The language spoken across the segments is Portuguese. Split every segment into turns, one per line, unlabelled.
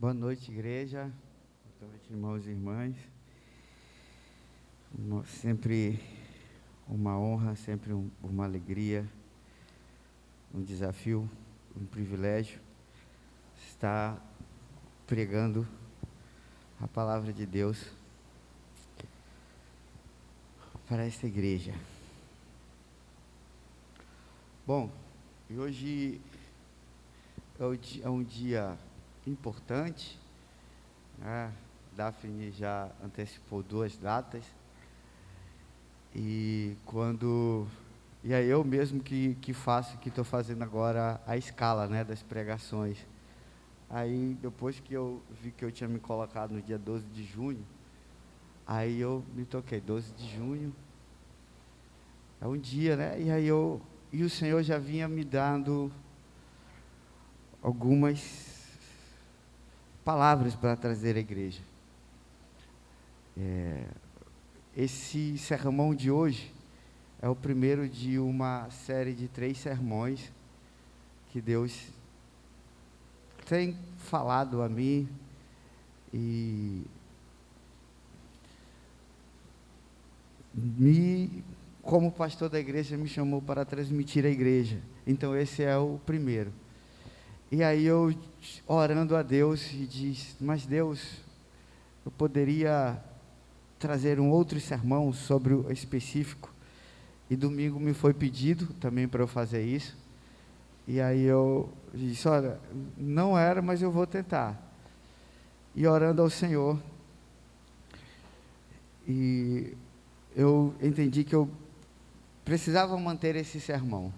Boa noite, igreja. Boa noite, irmãos e irmãs. Sempre uma honra, sempre uma alegria, um desafio, um privilégio estar pregando a palavra de Deus para esta igreja. Bom, e hoje é um dia importante, né? Daphne já antecipou 2 datas, e é eu mesmo que estou fazendo agora a escala, né, das pregações. Aí, depois que eu vi que eu tinha me colocado no dia 12 de junho, aí eu me toquei, 12 de junho, é um dia, né, e o Senhor já vinha me dando algumas palavras para trazer à igreja. Esse sermão de hoje é o primeiro de uma série de 3 sermões que Deus tem falado a mim e como pastor da igreja, me chamou para transmitir à igreja. Então esse é o primeiro. E aí eu, orando a Deus, e disse: mas Deus, eu poderia trazer um outro sermão sobre o específico. E domingo me foi pedido também para eu fazer isso. E aí eu disse: olha, não era, mas eu vou tentar. E orando ao Senhor, e eu entendi que eu precisava manter esse sermão,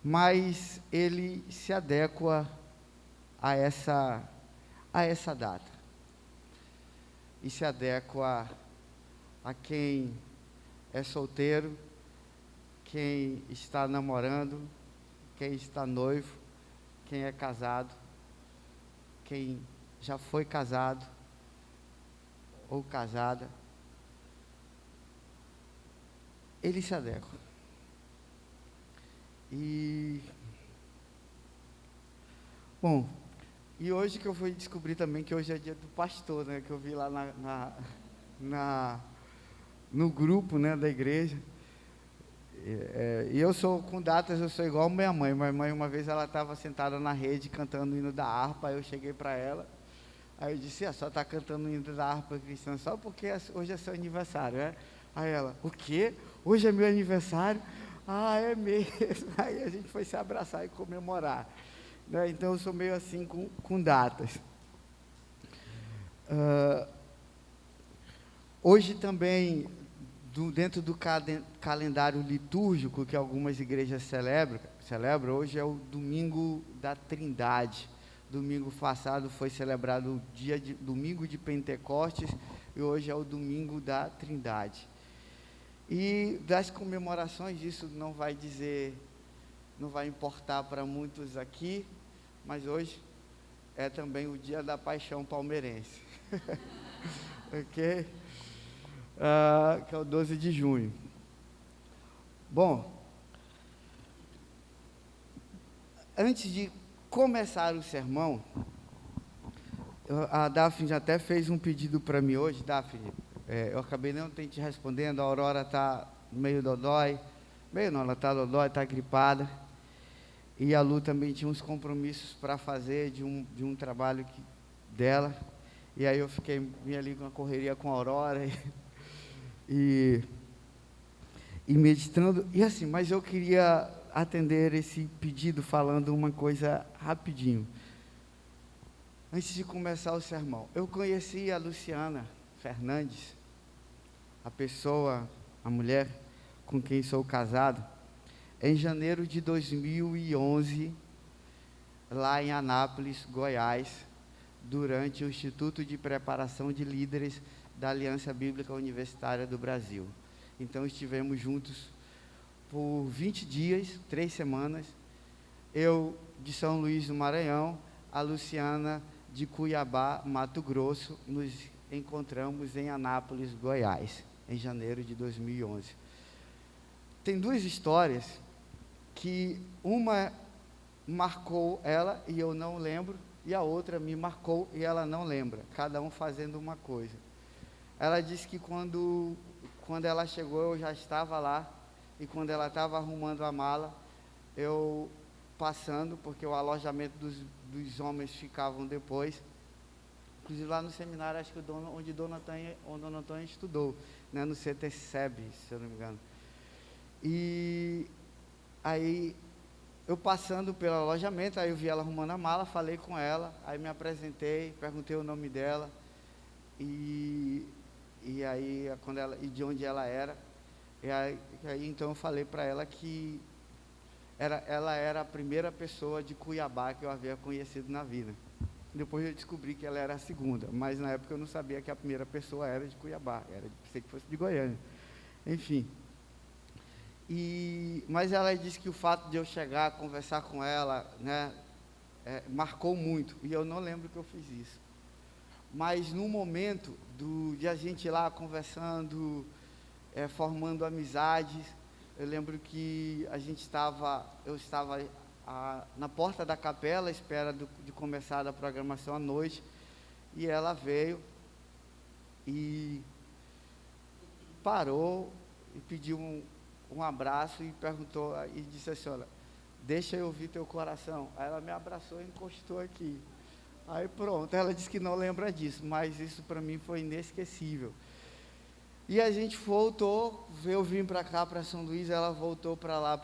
mas ele se adequa a essa data, e se adequa a quem é solteiro, quem está namorando, quem está noivo, quem é casado, quem já foi casado ou casada. Ele se adequa. Bom, e hoje que eu fui descobrir também que hoje é dia do pastor, né? Que eu vi lá no grupo, né, da igreja. E eu sou, com datas, eu sou igual a minha mãe. Minha mãe, uma vez, ela estava sentada na rede cantando o hino da harpa. Aí eu cheguei para ela, aí eu disse: só está cantando o hino da harpa cristã só porque hoje é seu aniversário, né? Aí ela: o quê? Hoje é meu aniversário? Ah, é mesmo. Aí a gente foi se abraçar e comemorar, né? Então eu sou meio assim com datas. Hoje também, dentro do calendário litúrgico que algumas igrejas celebram, hoje é o domingo da Trindade. Domingo passado foi celebrado o domingo de Pentecostes, e hoje é o domingo da Trindade. E das comemorações, isso não vai importar para muitos aqui, mas hoje é também o dia da paixão palmeirense. Ok? Que é o 12 de junho. Bom, antes de começar o sermão, a Daphne já até fez um pedido para mim hoje. Daphne, eu acabei não te respondendo. A Aurora está meio dodói, ela está dodói, está gripada, e a Lu também tinha uns compromissos para fazer de um trabalho dela, e aí eu fiquei ali com a correria com a Aurora, e meditando, e assim, mas eu queria atender esse pedido falando uma coisa rapidinho. Antes de começar o sermão, eu conheci a Luciana Fernandes, a mulher com quem sou casado, em janeiro de 2011, lá em Anápolis, Goiás, durante o Instituto de Preparação de Líderes da Aliança Bíblica Universitária do Brasil. Então estivemos juntos por 20 dias, 3 semanas, eu de São Luís do Maranhão, a Luciana de Cuiabá, Mato Grosso. Nos encontramos em Anápolis, Goiás, em janeiro de 2011. Tem 2 histórias que uma marcou ela, e eu não lembro, e a outra me marcou e ela não lembra, cada um fazendo uma coisa. Ela disse que quando ela chegou, eu já estava lá, e quando ela estava arrumando a mala, eu passando, porque o alojamento dos homens ficavam depois, inclusive lá no seminário, acho que onde Dona Antônia estudou, né, no CTCEB, se eu não me engano. E aí, eu passando pelo alojamento, aí eu vi ela arrumando a mala, falei com ela, aí me apresentei, perguntei o nome dela, e aí, e de onde ela era, e aí então eu falei para ela que ela era a primeira pessoa de Cuiabá que eu havia conhecido na vida. Depois eu descobri que ela era a segunda, mas na época eu não sabia que a primeira pessoa era de Cuiabá, pensei que fosse de Goiânia. Enfim. Mas ela disse que o fato de eu chegar, conversar com ela, né, marcou muito, e eu não lembro que eu fiz isso. Mas no momento de a gente ir lá conversando, formando amizades, eu lembro que eu estava na porta da capela, à espera de começar a programação à noite, e ela veio e parou e pediu um abraço e perguntou, e disse assim: olha, deixa eu ouvir teu coração. Aí ela me abraçou e encostou aqui. Aí pronto, ela disse que não lembra disso, mas isso para mim foi inesquecível. E a gente voltou, eu vim para cá, para São Luís, ela voltou para lá,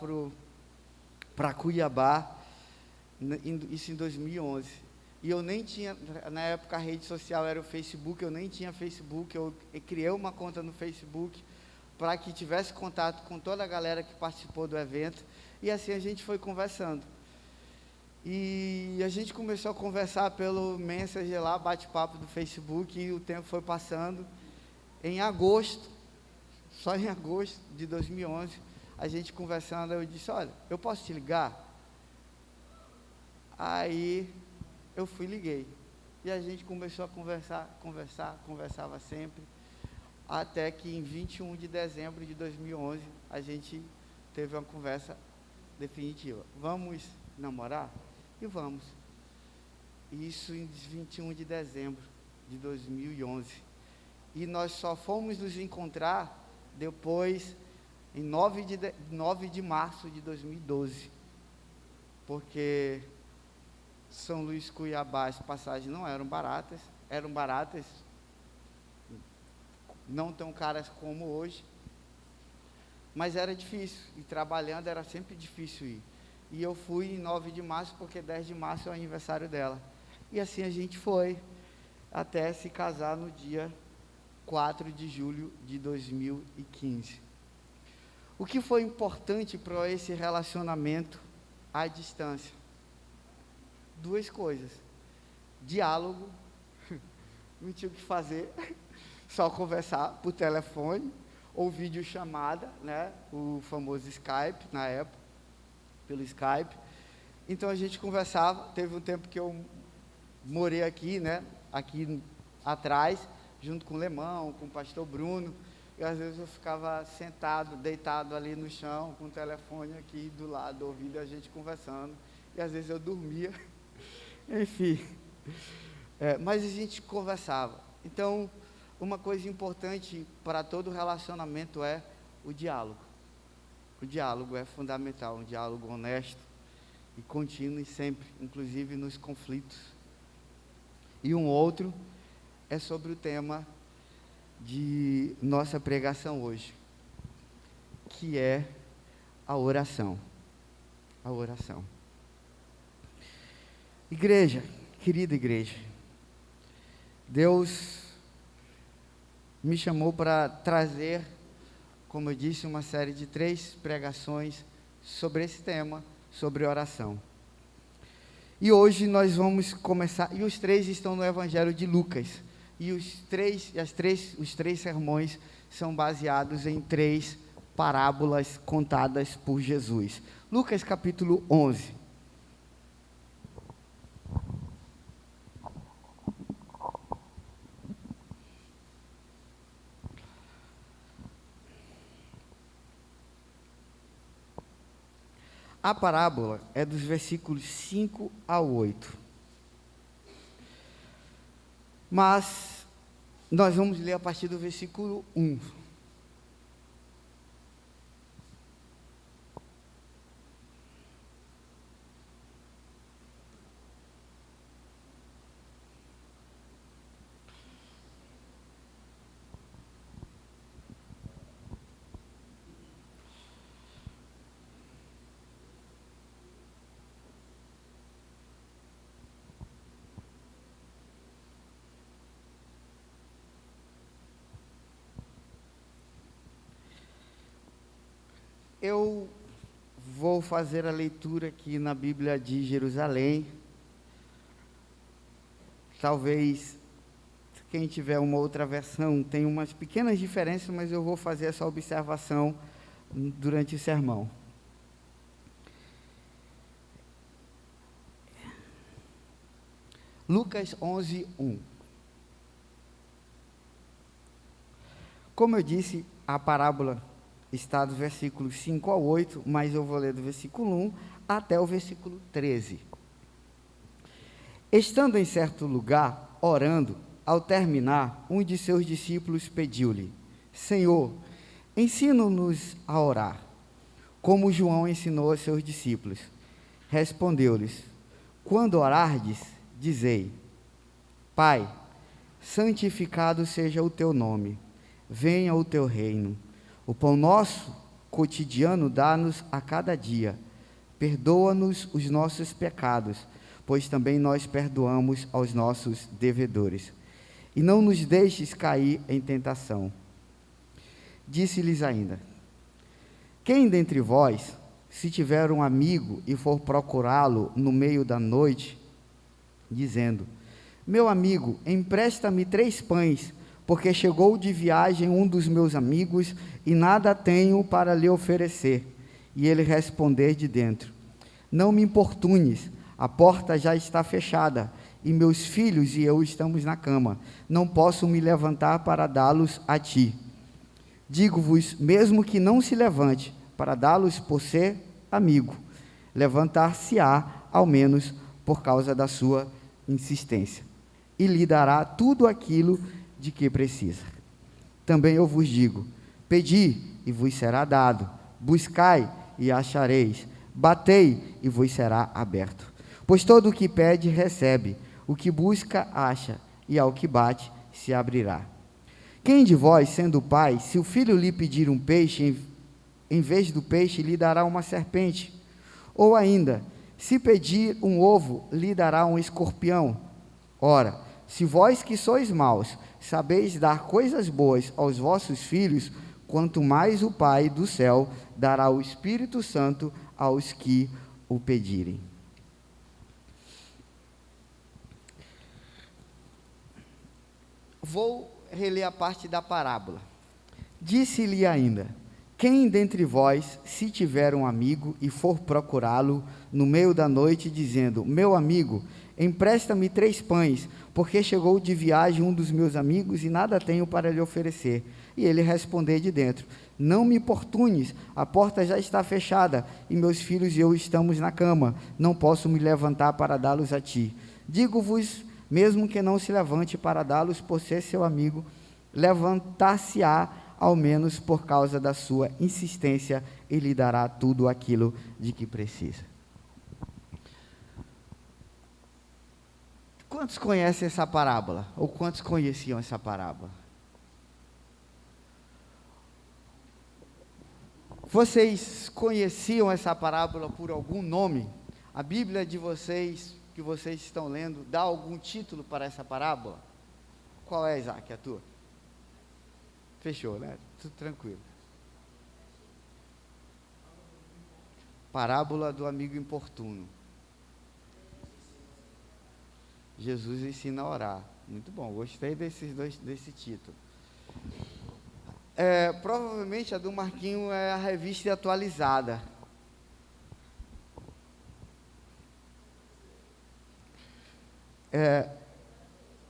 para Cuiabá, isso em 2011. E eu nem tinha, na época a rede social era o Facebook, eu nem tinha Facebook, eu criei uma conta no Facebook, para que tivesse contato com toda a galera que participou do evento, e assim a gente foi conversando. E a gente começou a conversar pelo Messenger lá, bate-papo do Facebook, e o tempo foi passando. Em agosto, só em agosto de 2011, a gente conversando, eu disse: olha, eu posso te ligar? Aí eu liguei, e a gente começou a conversava sempre, até que em 21 de dezembro de 2011, a gente teve uma conversa definitiva. Vamos namorar? E vamos. Isso em 21 de dezembro de 2011. E nós só fomos nos encontrar depois, em 9 de março de 2012. Porque São Luís, Cuiabá, as passagens não eram baratas, não tão caras como hoje, mas era difícil, e trabalhando era sempre difícil ir. E eu fui em 9 de março, porque 10 de março é o aniversário dela. E assim a gente foi, até se casar no dia 4 de julho de 2015. O que foi importante para esse relacionamento à distância? Duas coisas: diálogo, não tinha o que fazer, só conversar por telefone ou videochamada, né? O famoso Skype, na época, pelo Skype. Então a gente conversava. Teve um tempo que eu morei aqui, né? Aqui atrás, junto com o Lemão, com o pastor Bruno, e às vezes eu ficava sentado, deitado ali no chão, com o telefone aqui do lado do ouvido, e a gente conversando, e às vezes eu dormia, enfim, mas a gente conversava. Então, uma coisa importante para todo relacionamento é o diálogo. O diálogo é fundamental, um diálogo honesto e contínuo, e sempre, inclusive nos conflitos. E um outro é sobre o tema de nossa pregação hoje, que é a oração. A oração. Igreja, querida igreja, Deus me chamou para trazer, como eu disse, uma série de 3 pregações sobre esse tema, sobre oração. E hoje nós vamos começar, e os 3 estão no Evangelho de Lucas, e os 3 sermões são baseados em 3 parábolas contadas por Jesus. Lucas capítulo 11. A parábola é dos versículos 5 a 8. Mas nós vamos ler a partir do versículo 1. Eu vou fazer a leitura aqui na Bíblia de Jerusalém. Talvez quem tiver uma outra versão tenha umas pequenas diferenças, mas eu vou fazer essa observação durante o sermão. Lucas 11, 1. Como eu disse, a parábola está dos versículos 5 ao 8, mas eu vou ler do versículo 1 até o versículo 13. Estando em certo lugar, orando, ao terminar, um de seus discípulos pediu-lhe: Senhor, ensina-nos a orar, como João ensinou a seus discípulos. Respondeu-lhes: Quando orardes, dizei: Pai, santificado seja o teu nome, venha o teu reino. O pão nosso cotidiano dá-nos a cada dia. Perdoa-nos os nossos pecados, pois também nós perdoamos aos nossos devedores. E não nos deixes cair em tentação. Disse-lhes ainda: Quem dentre vós, se tiver um amigo e for procurá-lo no meio da noite, dizendo: Meu amigo, empresta-me 3 pães, porque chegou de viagem um dos meus amigos e nada tenho para lhe oferecer. E ele responder de dentro: Não me importunes, a porta já está fechada, e meus filhos e eu estamos na cama. Não posso me levantar para dá-los a ti. Digo-vos, mesmo que não se levante para dá-los por ser amigo, levantar-se-á, ao menos por causa da sua insistência, e lhe dará tudo aquilo de que precisa. Também eu vos digo: pedi, e vos será dado; buscai, e achareis; batei, e vos será aberto. Pois todo o que pede, recebe; o que busca, acha; e ao que bate, se abrirá. Quem de vós, sendo pai, se o filho lhe pedir um peixe, em vez do peixe, lhe dará uma serpente? Ou ainda, se pedir um ovo, lhe dará um escorpião? Ora, se vós que sois maus, sabeis dar coisas boas aos vossos filhos, quanto mais o Pai do céu dará o Espírito Santo aos que o pedirem. Vou reler a parte da parábola. Disse-lhe ainda: Quem dentre vós, se tiver um amigo e for procurá-lo no meio da noite, dizendo: Meu amigo, empresta-me 3 pães, porque chegou de viagem um dos meus amigos e nada tenho para lhe oferecer. E ele responder de dentro: Não me importunes, a porta já está fechada, e meus filhos e eu estamos na cama, não posso me levantar para dá-los a ti. Digo-vos, mesmo que não se levante para dá-los por ser seu amigo, levantar-se-á, ao menos por causa da sua insistência, e lhe dará tudo aquilo de que precisa. Quantos conhecem essa parábola? Ou quantos conheciam essa parábola? Vocês conheciam essa parábola por algum nome? A Bíblia de vocês, que vocês estão lendo, dá algum título para essa parábola? Qual é, Isaac, a tua? Fechou, né? Tudo tranquilo. Parábola do amigo importuno. Jesus ensina a orar. Muito bom, gostei desse título. Provavelmente a do Marquinho é a revista atualizada.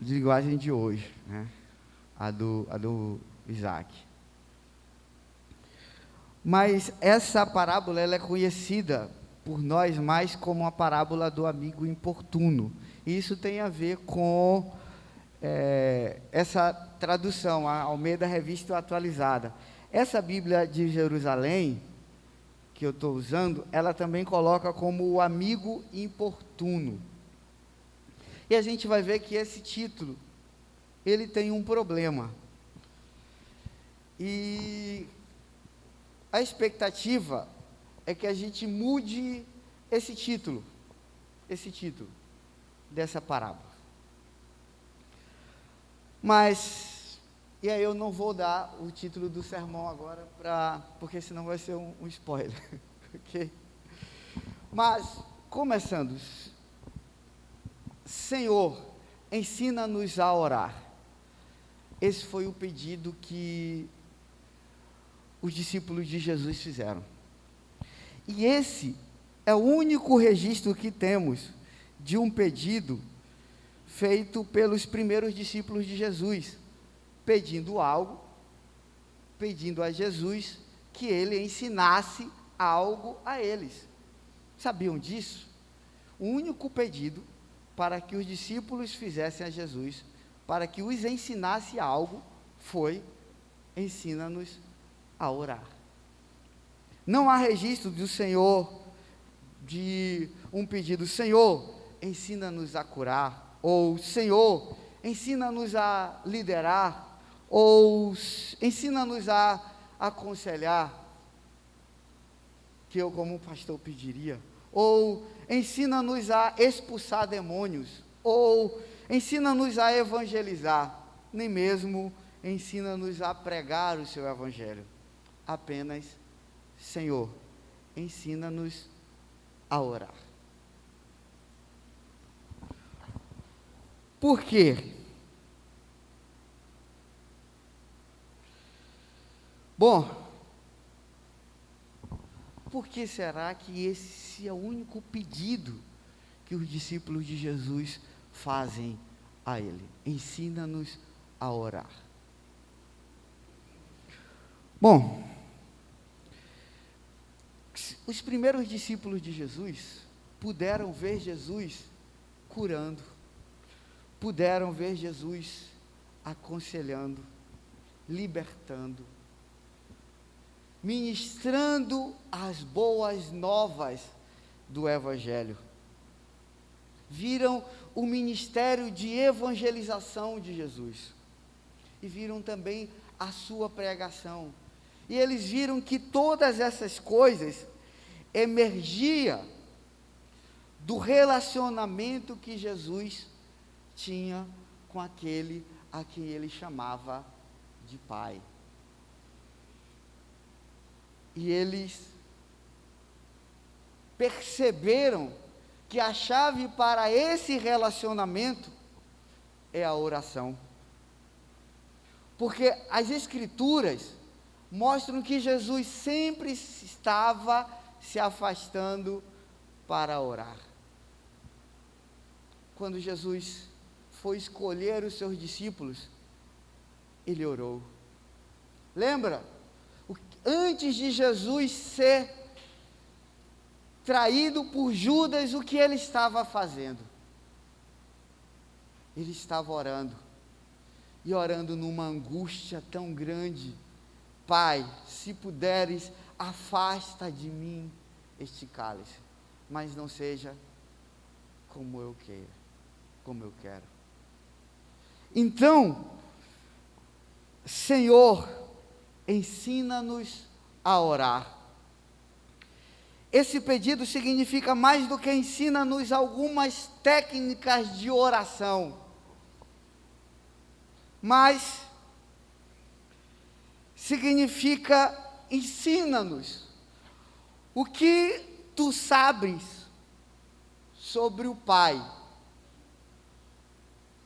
De linguagem de hoje, né? A do Isaac. Mas essa parábola ela é conhecida por nós mais como a parábola do amigo importuno. E isso tem a ver com essa tradução, a Almeida Revista Atualizada. Essa Bíblia de Jerusalém, que eu estou usando, ela também coloca como o amigo importuno. E a gente vai ver que esse título, ele tem um problema. E a expectativa é que a gente mude esse título dessa parábola. Mas, e aí eu não vou dar o título do sermão agora, porque senão vai ser um spoiler. Okay? Mas, começando, Senhor, ensina-nos a orar. Esse foi o pedido que os discípulos de Jesus fizeram. E esse é o único registro que temos de um pedido feito pelos primeiros discípulos de Jesus, pedindo algo, pedindo a Jesus que ele ensinasse algo a eles. Sabiam disso? O único pedido para que os discípulos fizessem a Jesus, para que os ensinasse algo, foi: ensina-nos a orar. Não há registro do Senhor, de um pedido: Senhor, ensina-nos a curar, ou Senhor, ensina-nos a liderar, ou ensina-nos a aconselhar, que eu como pastor pediria, ou ensina-nos a expulsar demônios, ou ensina-nos a evangelizar, nem mesmo ensina-nos a pregar o seu evangelho. Apenas: Senhor, ensina-nos a orar. Por quê? Bom, por que será que esse é o único pedido que os discípulos de Jesus fazem a ele? Ensina-nos a orar. Bom, os primeiros discípulos de Jesus puderam ver Jesus curando, puderam ver Jesus aconselhando, libertando, ministrando as boas novas do Evangelho. Viram o ministério de evangelização de Jesus e viram também a sua pregação. E eles viram que todas essas coisas emergia do relacionamento que Jesus tinha com aquele a quem ele chamava de Pai. E eles perceberam que a chave para esse relacionamento é a oração. Porque as Escrituras mostram que Jesus sempre estava se afastando para orar. Quando Jesus foi escolher os seus discípulos, ele orou. Lembra? Antes de Jesus ser traído por Judas, o que ele estava fazendo? Ele estava orando, e orando numa angústia tão grande: Pai, se puderes, afasta de mim este cálice, mas não seja como eu quero. Então, Senhor, ensina-nos a orar. Esse pedido significa mais do que ensina-nos algumas técnicas de oração, mas significa: ensina-nos o que tu sabes sobre o Pai,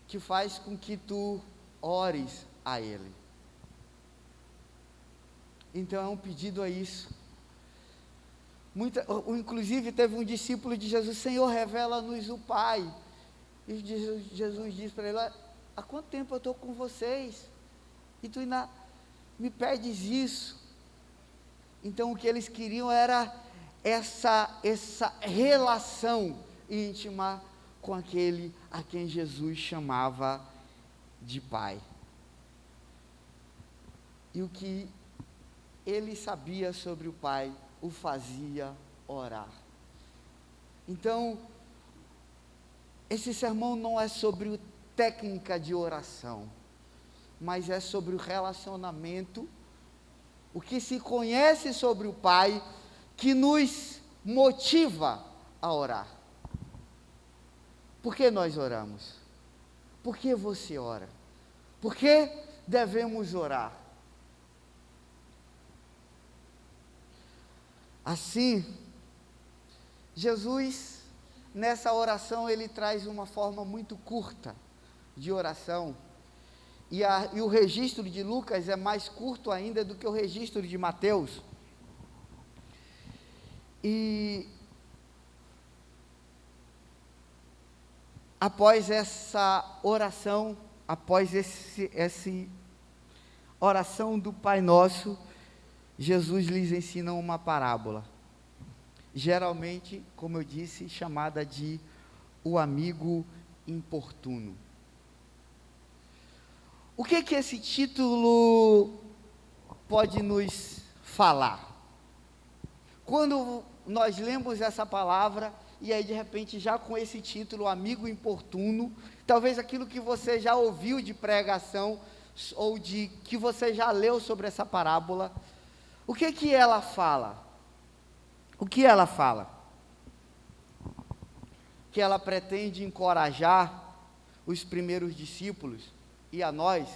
que faz com que tu ores a Ele. Então é um pedido a isso. Inclusive teve um discípulo de Jesus: Senhor, revela-nos o Pai. E Jesus disse para ele: há quanto tempo eu estou com vocês e tu ainda me pedes isso? Então o que eles queriam era essa relação íntima com aquele a quem Jesus chamava de pai. E o que ele sabia sobre o pai o fazia orar. Então, esse sermão não é sobre técnica de oração, mas é sobre o relacionamento, o que se conhece sobre o pai, que nos motiva a orar. Por que nós oramos? Por que você ora? Por que devemos orar? Assim, Jesus, nessa oração, ele traz uma forma muito curta de oração, e o registro de Lucas é mais curto ainda do que o registro de Mateus. E após essa oração, após essa oração do Pai Nosso, Jesus lhes ensina uma parábola, geralmente, como eu disse, chamada de o amigo importuno. O que esse título pode nos falar? Quando nós lemos essa palavra, e aí de repente já com esse título, amigo importuno, talvez aquilo que você já ouviu de pregação, ou de que você já leu sobre essa parábola, o que ela fala? O que ela fala? Que ela pretende encorajar os primeiros discípulos e a nós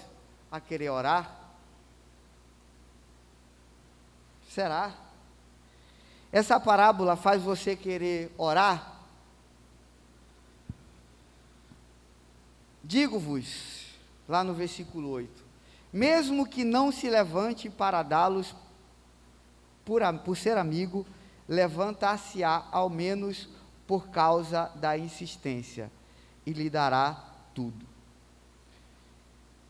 a querer orar? Será? Essa parábola faz você querer orar? Digo-vos, lá no versículo 8, mesmo que não se levante para dá-los por ser amigo, levantar-se-á ao menos por causa da insistência, e lhe dará tudo.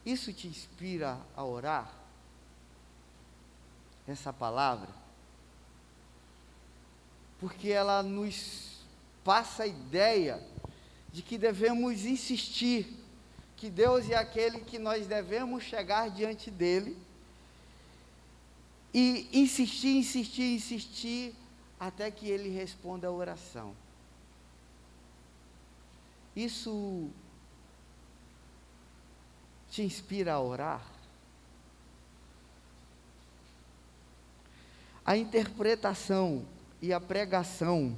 Isso te inspira a orar? Essa palavra? Porque ela nos passa a ideia de que devemos insistir, que Deus é aquele que nós devemos chegar diante dele, e insistir, até que ele responda a oração. Isso te inspira a orar? A interpretação e a pregação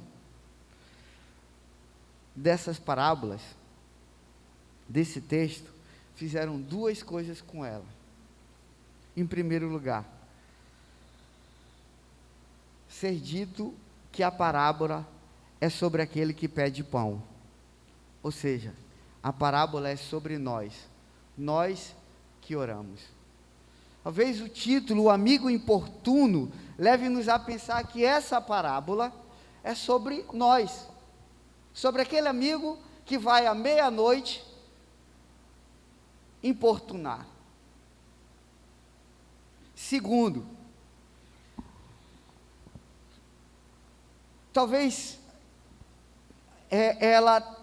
dessas parábolas, desse texto, fizeram duas coisas com ela. Em primeiro lugar, ser dito que a parábola é sobre aquele que pede pão. Ou seja, a parábola é sobre nós que oramos. Talvez o título, o amigo importuno, leve-nos a pensar que essa parábola é sobre nós, sobre aquele amigo que vai à meia-noite importunar. Segundo, talvez ela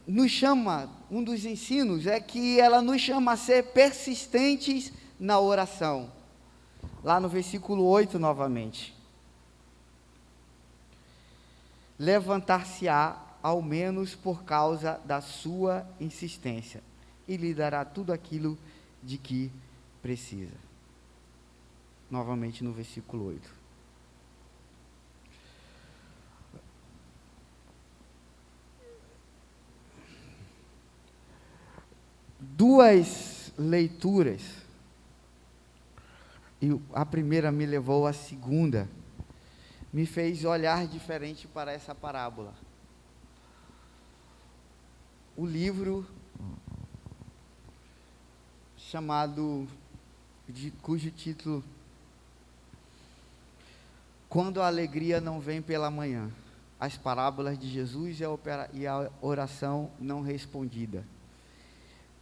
nos chama, um dos ensinos é que ela nos chama a ser persistentes na oração. Lá no versículo 8 novamente. Levantar-se-á ao menos por causa da sua insistência, e lhe dará tudo aquilo de que precisa. Novamente no versículo 8. Duas leituras, e a primeira me levou à segunda, me fez olhar diferente para essa parábola. O livro cujo título, Quando a Alegria Não Vem pela Manhã, as parábolas de Jesus e a oração não respondida.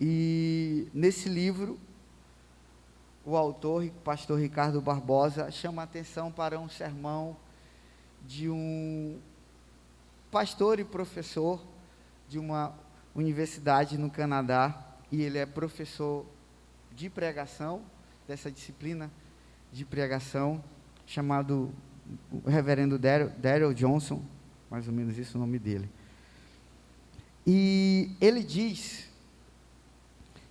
E nesse livro, o autor, o pastor Ricardo Barbosa, chama a atenção para um sermão de um pastor e professor de uma universidade no Canadá, e ele é professor de pregação, dessa disciplina de pregação, chamado o reverendo Daryl Johnson, mais ou menos esse é o nome dele. E ele diz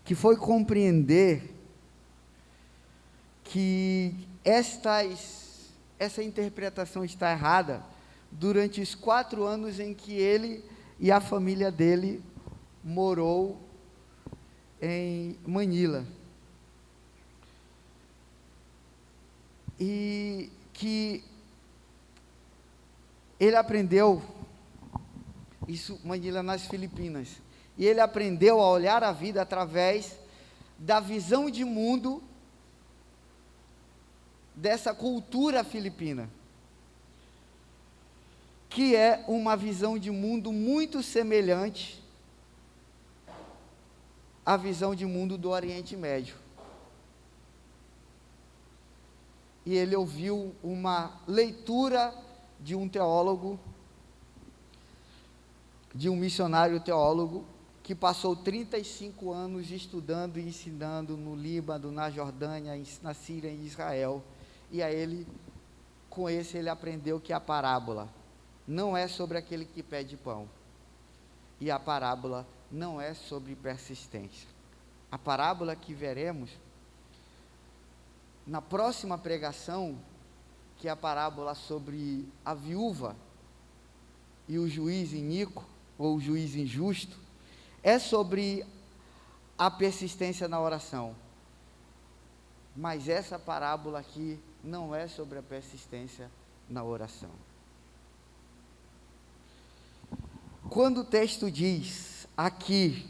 que foi compreender que essa interpretação está errada durante os 4 anos em que ele e a família dele morou em Manila. E que ele aprendeu, isso, Manila nas Filipinas, e ele aprendeu a olhar a vida através da visão de mundo dessa cultura filipina, que é uma visão de mundo muito semelhante à visão de mundo do Oriente Médio. E ele ouviu uma leitura de um teólogo, de um missionário teólogo, que passou 35 anos estudando e ensinando no Líbano, na Jordânia, na Síria e Israel. E a ele, com esse, ele aprendeu que a parábola não é sobre aquele que pede pão. E a parábola não é sobre persistência. A parábola que veremos na próxima pregação, que é a parábola sobre a viúva e o juiz iníquo, ou o juiz injusto, é sobre a persistência na oração. Mas essa parábola aqui não é sobre a persistência na oração. Quando o texto diz aqui,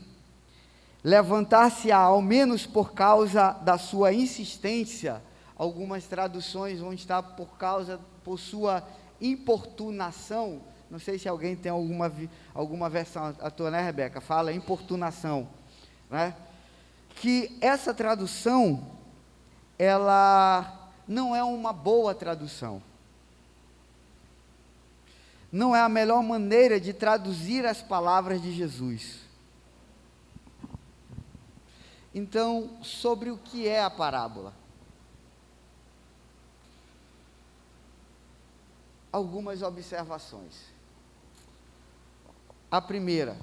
levantar-se-á ao menos por causa da sua insistência, algumas traduções vão estar por sua importunação. Não sei se alguém tem alguma versão, a tua, né, Rebeca? Fala importunação, né? Que essa tradução, ela não é uma boa tradução. Não é a melhor maneira de traduzir as palavras de Jesus. Então, sobre o que é a parábola? Algumas observações. A primeira,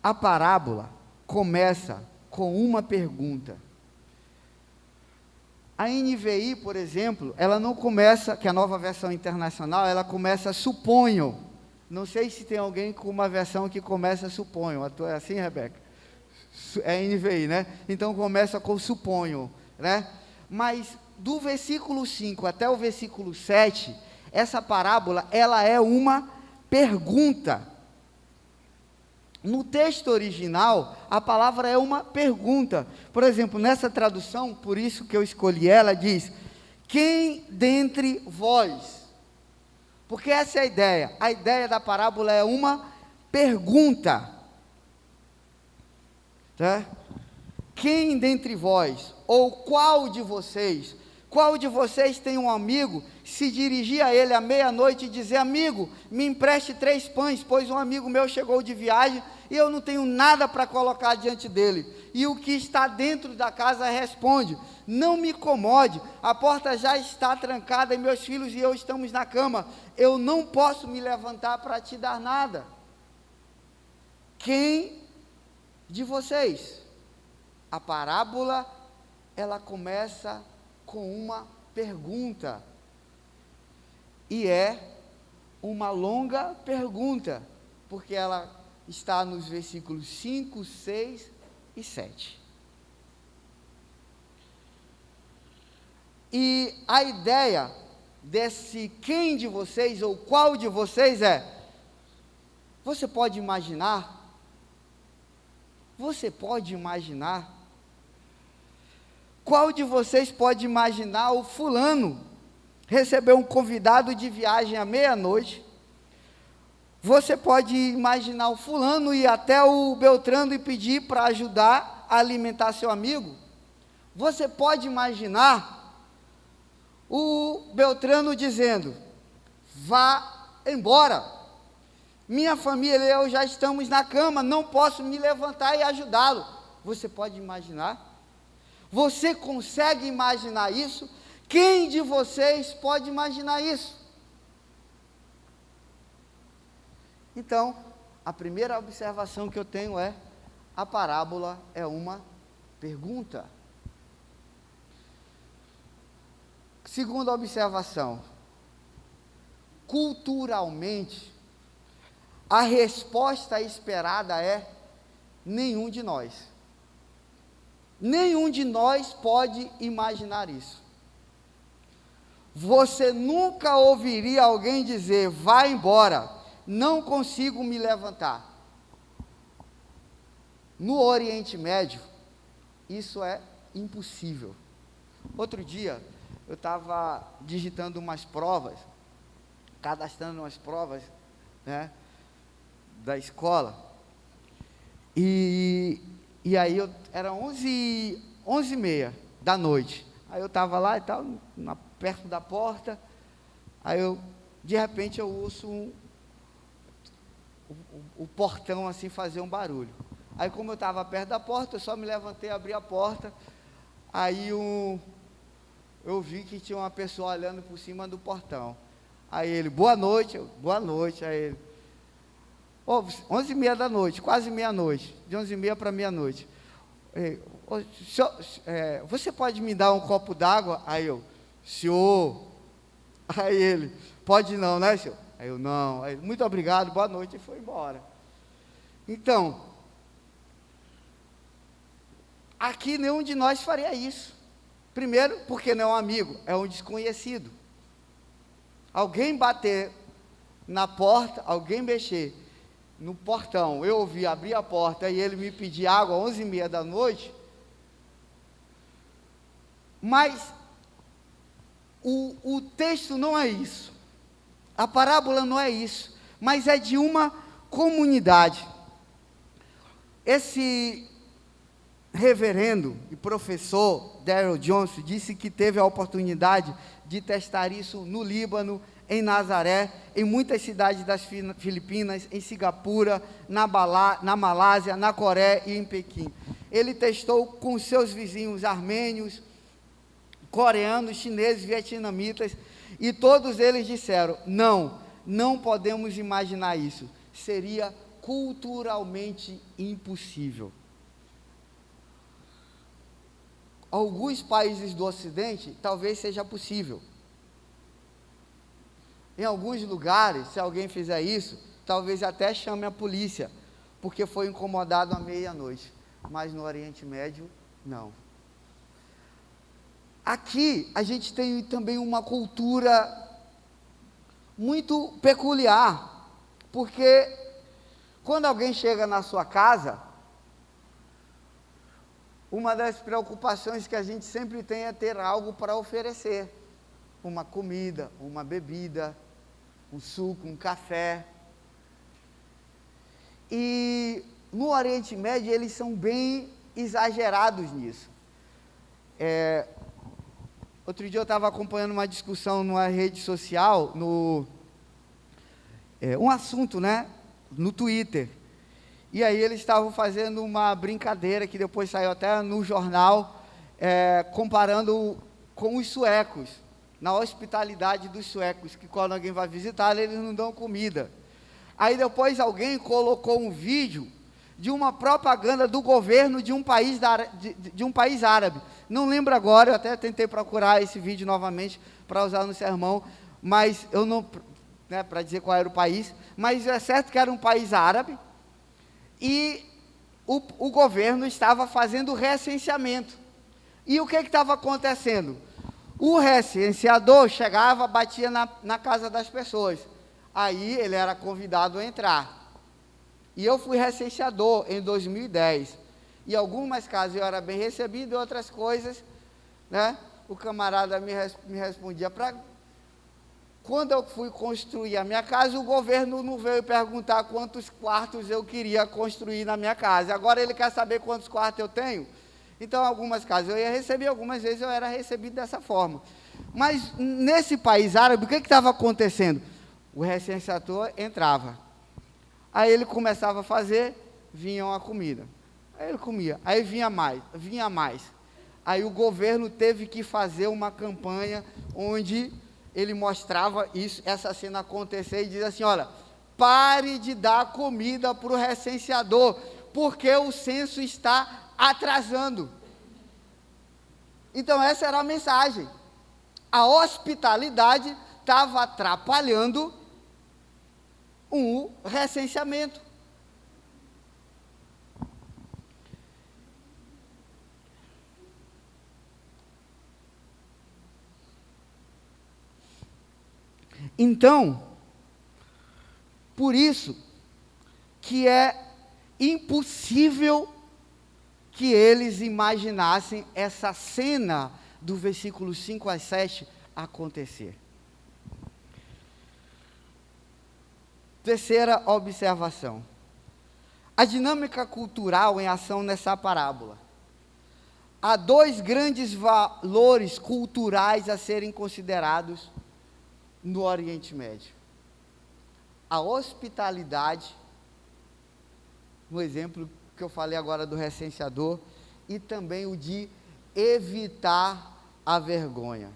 a parábola começa com uma pergunta. A NVI, por exemplo, ela não começa, que é a Nova Versão Internacional, ela começa suponham. Não sei se tem alguém com uma versão que começa suponham. A tua é assim, Rebeca? É a NVI, né? Então começa com suponham, né? Mas do versículo 5 até o versículo 7, essa parábola, ela é uma pergunta. No texto original, a palavra é uma pergunta. Por exemplo, nessa tradução, por isso que eu escolhi ela, diz: quem dentre vós? Porque essa é a ideia. A ideia da parábola é uma pergunta. Tá? Quem dentre vós, ou qual de vocês tem um amigo, se dirigir a ele à meia-noite e dizer: amigo, me empreste 3 pães, pois um amigo meu chegou de viagem e eu não tenho nada para colocar diante dele. E o que está dentro da casa responde: não me incomode, a porta já está trancada e meus filhos e eu estamos na cama, eu não posso me levantar para te dar nada. Quem de vocês? A parábola, ela começa com uma pergunta, e é uma longa pergunta, porque ela está nos versículos 5, 6 e 7. E a ideia desse quem de vocês, ou qual de vocês é, você pode imaginar, qual de vocês pode imaginar o fulano receber um convidado de viagem à meia-noite? Você pode imaginar o fulano ir até o Beltrano e pedir para ajudar a alimentar seu amigo? Você pode imaginar o Beltrano dizendo: vá embora, Minha família e eu já estamos na cama, não posso me levantar e ajudá-lo. Você pode imaginar? Você consegue imaginar isso? Quem de vocês pode imaginar isso? Então, a primeira observação que eu tenho é: a parábola é uma pergunta. Segunda observação: culturalmente, a resposta esperada é: nenhum de nós. Nenhum de nós pode imaginar isso. Você nunca ouviria alguém dizer: vá embora, não consigo me levantar. No Oriente Médio, isso é impossível. Outro dia, eu estava digitando umas provas, cadastrando umas provas, né, da escola, e era 11h30 da noite, aí eu estava lá e tal, perto da porta, de repente eu ouço o portão assim fazer um barulho. Aí, como eu estava perto da porta, eu só me levantei, abri a porta, aí eu vi que tinha uma pessoa olhando por cima do portão. Aí ele: boa noite. Boa noite. Aí ele: 11h30 da noite, quase meia-noite, de 11h30 para meia-noite. Você pode me dar um copo d'água? Aí eu: senhor. Aí ele: pode não, né, senhor? Aí eu: não. Aí, muito obrigado, boa noite, e foi embora. Então, aqui nenhum de nós faria isso. Primeiro, porque não é um amigo, é um desconhecido. Alguém bater na porta, alguém mexer no portão, eu ouvi abrir a porta e ele me pedir água às 11h30 da noite. Mas o texto não é isso, a parábola não é isso, mas é de uma comunidade. Esse reverendo e professor Darrell Johnson disse que teve a oportunidade de testar isso no Líbano, em Nazaré, em muitas cidades das Filipinas, em Singapura, na Malásia, na Coreia e em Pequim. Ele testou com seus vizinhos armênios, coreanos, chineses, vietnamitas, e todos eles disseram: não podemos imaginar isso, seria culturalmente impossível. Alguns países do Ocidente, talvez seja possível. Em alguns lugares, se alguém fizer isso, talvez até chame a polícia, porque foi incomodado à meia-noite. Mas no Oriente Médio, não. Aqui, a gente tem também uma cultura muito peculiar, porque quando alguém chega na sua casa, uma das preocupações que a gente sempre tem é ter algo para oferecer. Uma comida, uma bebida, um suco, um café. E no Oriente Médio eles são bem exagerados nisso. Outro dia eu estava acompanhando uma discussão numa rede social, um assunto, né, no Twitter. E aí eles estavam fazendo uma brincadeira que depois saiu até no jornal, comparando com os suecos, na hospitalidade dos suecos, que quando alguém vai visitar, eles não dão comida. Aí depois alguém colocou um vídeo de uma propaganda do governo de um país, de um país árabe. Não lembro agora, eu até tentei procurar esse vídeo novamente para usar no sermão, mas eu não, né, para dizer qual era o país, mas é certo que era um país árabe, e o governo estava fazendo recenseamento. E o que estava acontecendo? O recenseador chegava, batia na casa das pessoas. Aí ele era convidado a entrar. E eu fui recenseador em 2010. E algumas casas eu era bem recebido, e outras coisas, né, o camarada me respondia. Quando eu fui construir a minha casa, o governo não veio perguntar quantos quartos eu queria construir na minha casa. Agora ele quer saber quantos quartos eu tenho. Então, algumas casas eu ia receber, algumas vezes eu era recebido dessa forma. Mas, nesse país árabe, o que estava acontecendo? O recenseador entrava. Aí ele começava a fazer, vinha uma comida. Aí ele comia, aí vinha mais. Aí o governo teve que fazer uma campanha onde ele mostrava isso, essa cena acontecer e diz assim: olha, pare de dar comida para o recenseador, porque o censo está atrasando. Então essa era a mensagem. A hospitalidade estava atrapalhando o recenseamento. Então, por isso que é impossível que eles imaginassem essa cena do versículo 5 a 7 acontecer. Terceira observação. A dinâmica cultural em ação nessa parábola. Há dois grandes valores culturais a serem considerados no Oriente Médio: a hospitalidade, no exemplo que eu falei agora do recenseador, e também o de evitar a vergonha.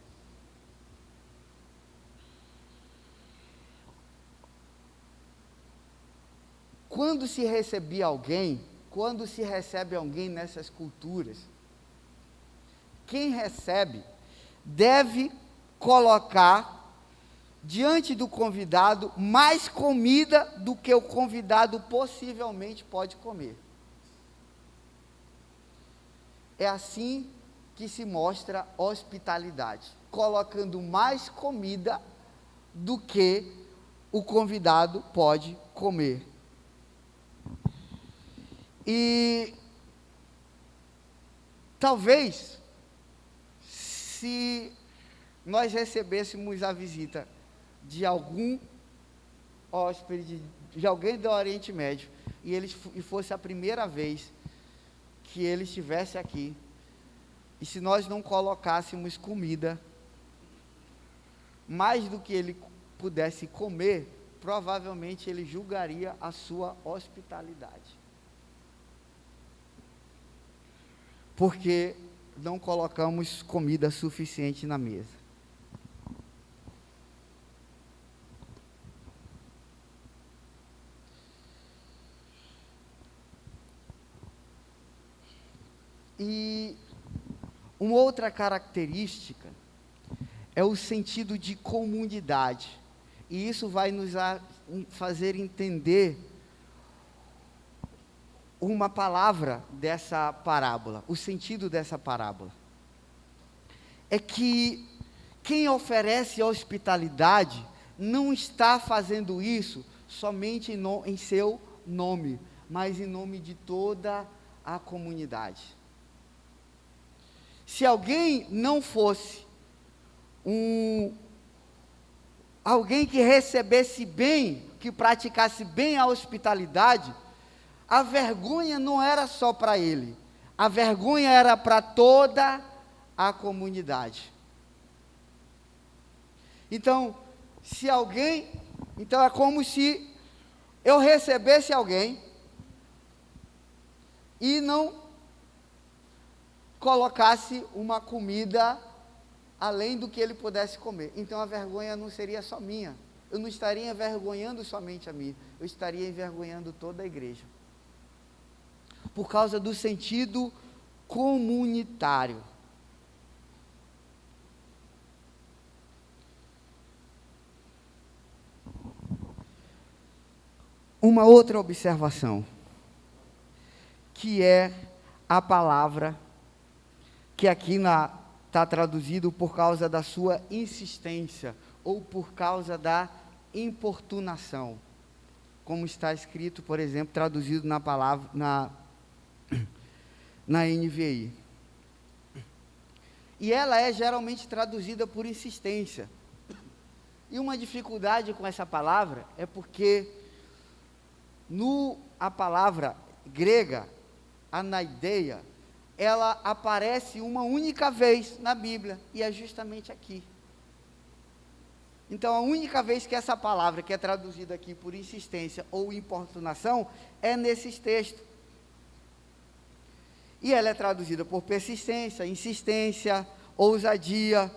Quando se recebe alguém nessas culturas, quem recebe deve colocar diante do convidado mais comida do que o convidado possivelmente pode comer. É assim que se mostra hospitalidade, colocando mais comida do que o convidado pode comer. E talvez, se nós recebêssemos a visita de algum hóspede, de alguém do Oriente Médio, e fosse a primeira vez que ele estivesse aqui, e se nós não colocássemos comida, mais do que ele pudesse comer, provavelmente ele julgaria a sua hospitalidade. Porque não colocamos comida suficiente na mesa. E uma outra característica é o sentido de comunidade. E isso vai nos fazer entender uma palavra dessa parábola, o sentido dessa parábola. É que quem oferece hospitalidade não está fazendo isso somente em seu nome, mas em nome de toda a comunidade. Se alguém não fosse alguém que recebesse bem, que praticasse bem a hospitalidade, a vergonha não era só para ele, a vergonha era para toda a comunidade. Então é como se eu recebesse alguém e não colocasse uma comida além do que ele pudesse comer. Então a vergonha não seria só minha. Eu não estaria envergonhando somente a mim, eu estaria envergonhando toda a igreja. Por causa do sentido comunitário. Uma outra observação, que é a palavra, que aqui está traduzido por causa da sua insistência, ou por causa da importunação, como está escrito, por exemplo, traduzido na palavra, na NVI. E ela é geralmente traduzida por insistência. E uma dificuldade com essa palavra é porque a palavra grega, anaideia, ela aparece uma única vez na Bíblia, e é justamente aqui. Então, a única vez que essa palavra, que é traduzida aqui por insistência ou importunação, é nesses textos. E ela é traduzida por persistência, insistência, ousadia,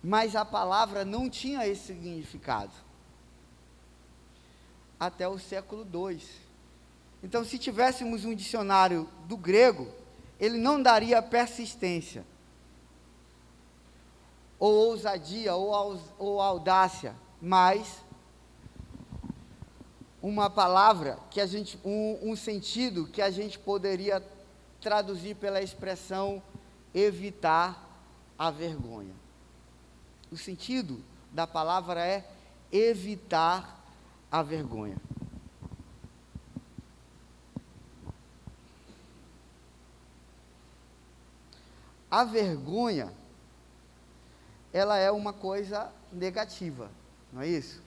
mas a palavra não tinha esse significado até o século II. Então, se tivéssemos um dicionário do grego, ele não daria persistência, ou ousadia, ou audácia, mas uma palavra que a gente, um sentido que a gente poderia traduzir pela expressão evitar a vergonha. O sentido da palavra é evitar a vergonha. A vergonha, ela é uma coisa negativa, não é isso?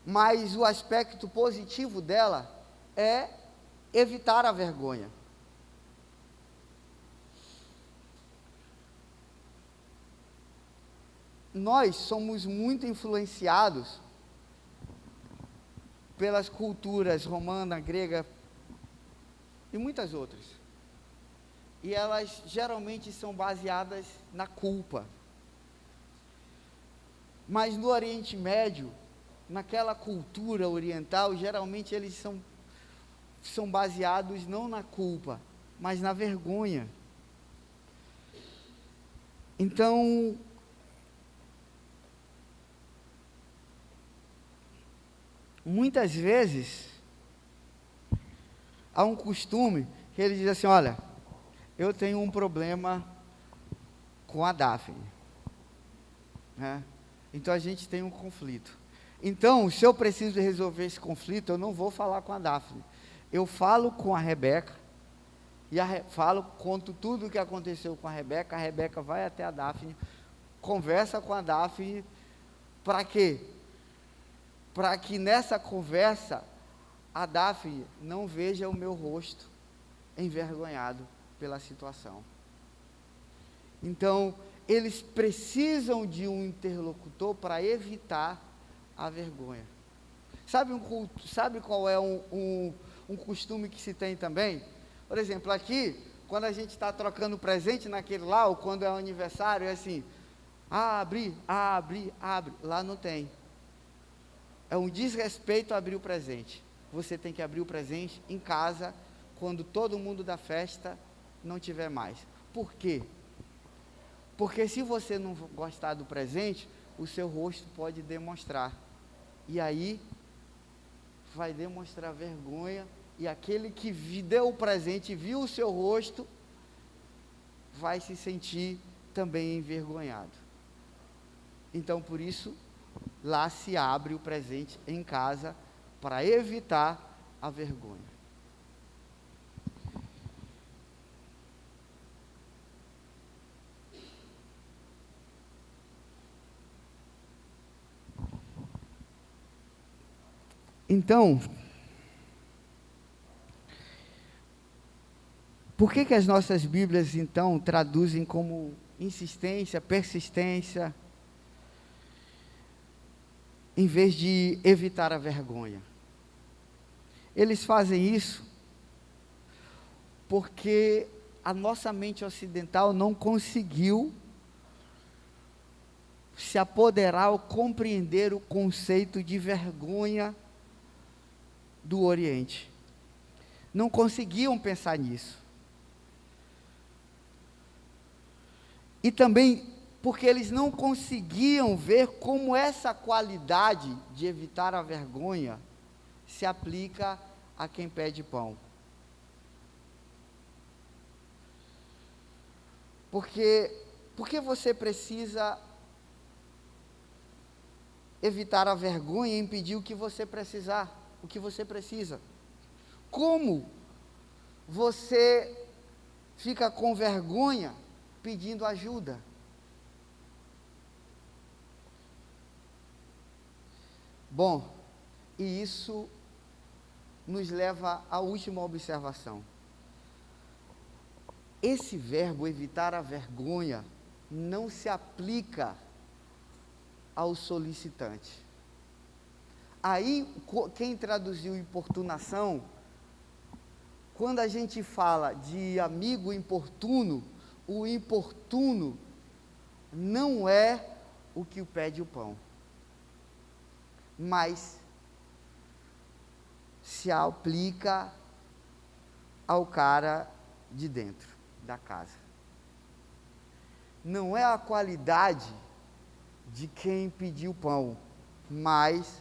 Mas o aspecto positivo dela é evitar a vergonha. Nós somos muito influenciados pelas culturas romana, grega e muitas outras. E elas geralmente são baseadas na culpa. Mas no Oriente Médio, naquela cultura oriental, geralmente eles são baseados não na culpa, mas na vergonha. Então, muitas vezes, há um costume que ele diz assim: olha, eu tenho um problema com a Daphne, né? Então a gente tem um conflito. Então, se eu preciso resolver esse conflito, eu não vou falar com a Daphne. Eu falo com a Rebeca, e conto tudo o que aconteceu com a Rebeca vai até a Daphne, conversa com a Daphne, para quê? Para que nessa conversa, a Daphne não veja o meu rosto envergonhado pela situação. Então, eles precisam de um interlocutor para evitar a vergonha. Sabe qual é um costume que se tem também? Por exemplo, aqui, quando a gente está trocando presente naquele lá, ou quando é um aniversário, é assim: abre. Lá não tem. É um desrespeito abrir o presente. Você tem que abrir o presente em casa, quando todo mundo da festa não tiver mais. Por quê? Porque se você não gostar do presente, o seu rosto pode demonstrar. E aí, vai demonstrar vergonha, e aquele que deu o presente e viu o seu rosto, vai se sentir também envergonhado. Então, por isso, lá se abre o presente em casa, para evitar a vergonha. Então, por que as nossas Bíblias, então, traduzem como insistência, persistência, em vez de evitar a vergonha? Eles fazem isso porque a nossa mente ocidental não conseguiu se apoderar ou compreender o conceito de vergonha do Oriente. Não conseguiam pensar nisso. E também porque eles não conseguiam ver como essa qualidade de evitar a vergonha se aplica a quem pede pão. Porque você precisa evitar a vergonha e impedir o que você precisa. Como você fica com vergonha pedindo ajuda? Bom, e isso nos leva à última observação. Esse verbo, evitar a vergonha, não se aplica ao solicitante. Aí, quem traduziu importunação, quando a gente fala de amigo importuno, o importuno não é o que pede o pão, mas se aplica ao cara de dentro da casa. Não é a qualidade de quem pediu pão, mas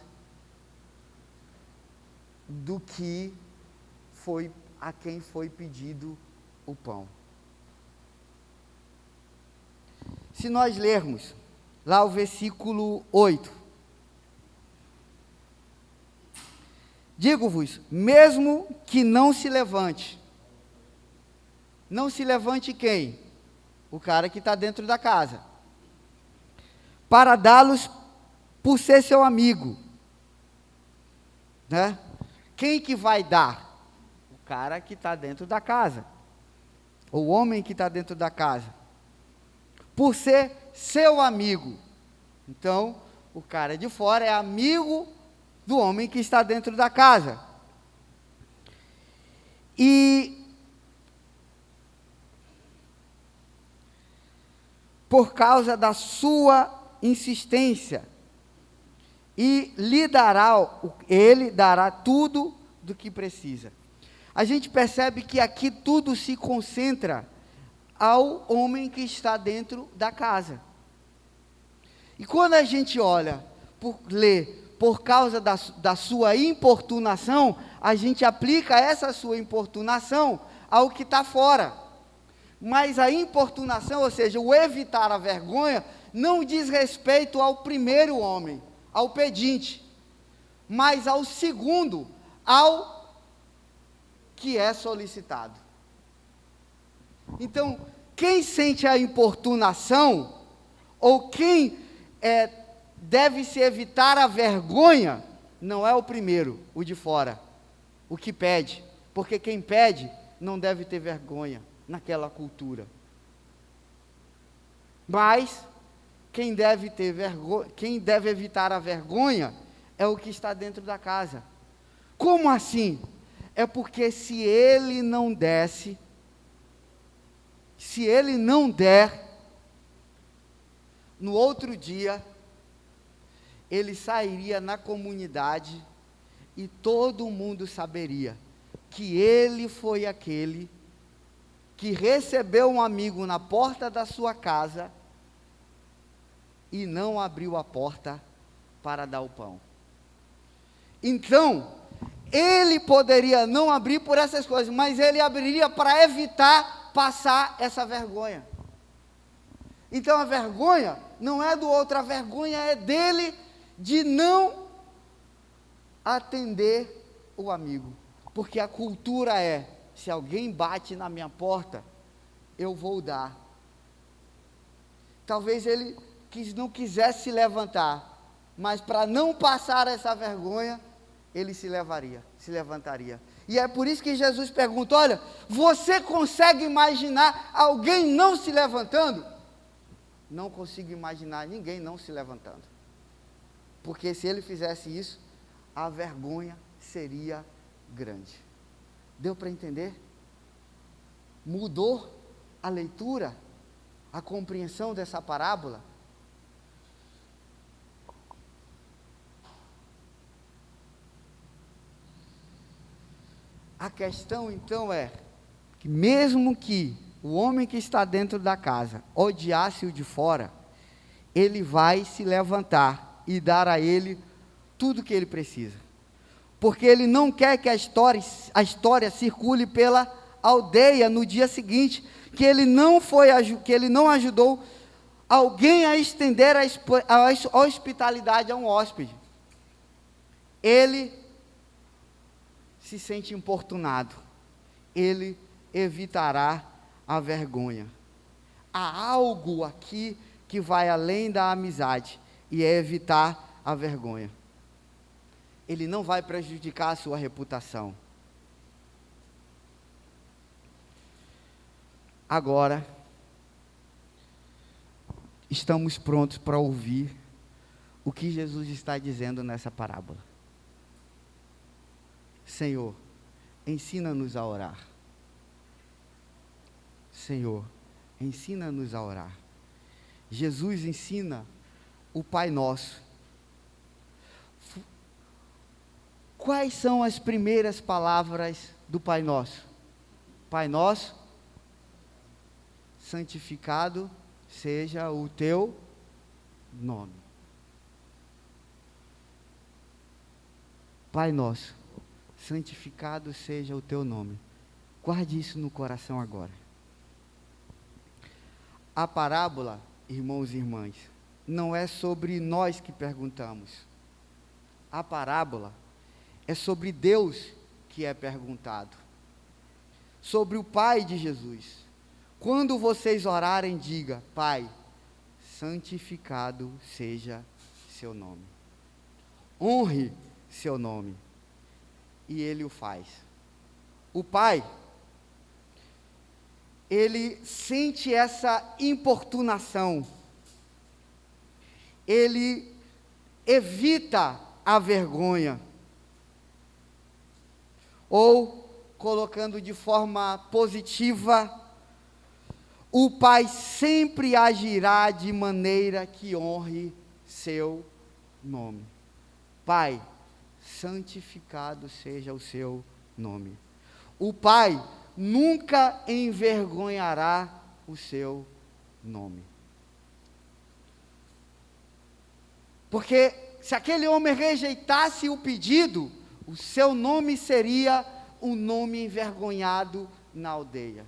do que foi a quem foi pedido o pão. Se nós lermos lá o versículo 8, digo-vos, mesmo que não se levante quem? O cara que está dentro da casa, para dá-los por ser seu amigo, né? Quem que vai dar? O cara que está dentro da casa, o homem que está dentro da casa, por ser seu amigo. Então, o cara de fora é amigo do homem que está dentro da casa. E por causa da sua insistência, e ele dará tudo do que precisa. A gente percebe que aqui tudo se concentra ao homem que está dentro da casa. E quando a gente lê por causa da sua importunação, a gente aplica essa sua importunação ao que está fora. Mas a importunação, ou seja, o evitar a vergonha, não diz respeito ao primeiro homem, ao pedinte, mas ao segundo, ao que é solicitado. Então, quem sente a importunação, ou quem deve se evitar a vergonha, não é o primeiro, o de fora, o que pede, porque quem pede não deve ter vergonha naquela cultura. Mas quem deve evitar a vergonha é o que está dentro da casa. Como assim? É porque se ele não der, no outro dia, ele sairia na comunidade e todo mundo saberia que ele foi aquele que recebeu um amigo na porta da sua casa e não abriu a porta para dar o pão. Então, ele poderia não abrir por essas coisas, mas ele abriria para evitar passar essa vergonha. Então a vergonha não é do outro, a vergonha é dele de não atender o amigo. Porque a cultura é, se alguém bate na minha porta, eu vou dar. Talvez ele não quisesse se levantar, mas para não passar essa vergonha, ele se levantaria. E é por isso que Jesus pergunta, olha, você consegue imaginar alguém não se levantando? Não consigo imaginar ninguém não se levantando. Porque se ele fizesse isso, a vergonha seria grande. Deu para entender? Mudou a leitura, a compreensão dessa parábola? A questão então é que mesmo que o homem que está dentro da casa odiasse o de fora, ele vai se levantar e dar a ele tudo que ele precisa. Porque ele não quer que a história circule pela aldeia no dia seguinte, que ele não ajudou alguém a estender a hospitalidade a um hóspede. Ele se sente importunado, ele evitará a vergonha. Há algo aqui que vai além da amizade, e é evitar a vergonha. Ele não vai prejudicar a sua reputação. Agora, estamos prontos para ouvir o que Jesus está dizendo nessa parábola. Senhor, ensina-nos a orar. Senhor, ensina-nos a orar. Jesus ensina o Pai Nosso. Quais são as primeiras palavras do Pai Nosso? Pai Nosso, santificado seja o teu nome. Pai Nosso, santificado seja o teu nome. Guarde isso no coração agora. A parábola, irmãos e irmãs, não é sobre nós que perguntamos. A parábola é sobre Deus que é perguntado. Sobre o Pai de Jesus. Quando vocês orarem, diga: Pai, santificado seja seu nome. Honre seu nome. E Ele o faz. O Pai, Ele sente essa importunação. Ele evita a vergonha. Ou, colocando de forma positiva, o Pai sempre agirá de maneira que honre seu nome. Pai, santificado seja o seu nome. O Pai nunca envergonhará o seu nome. Porque se aquele homem rejeitasse o pedido, o seu nome seria um nome envergonhado na aldeia.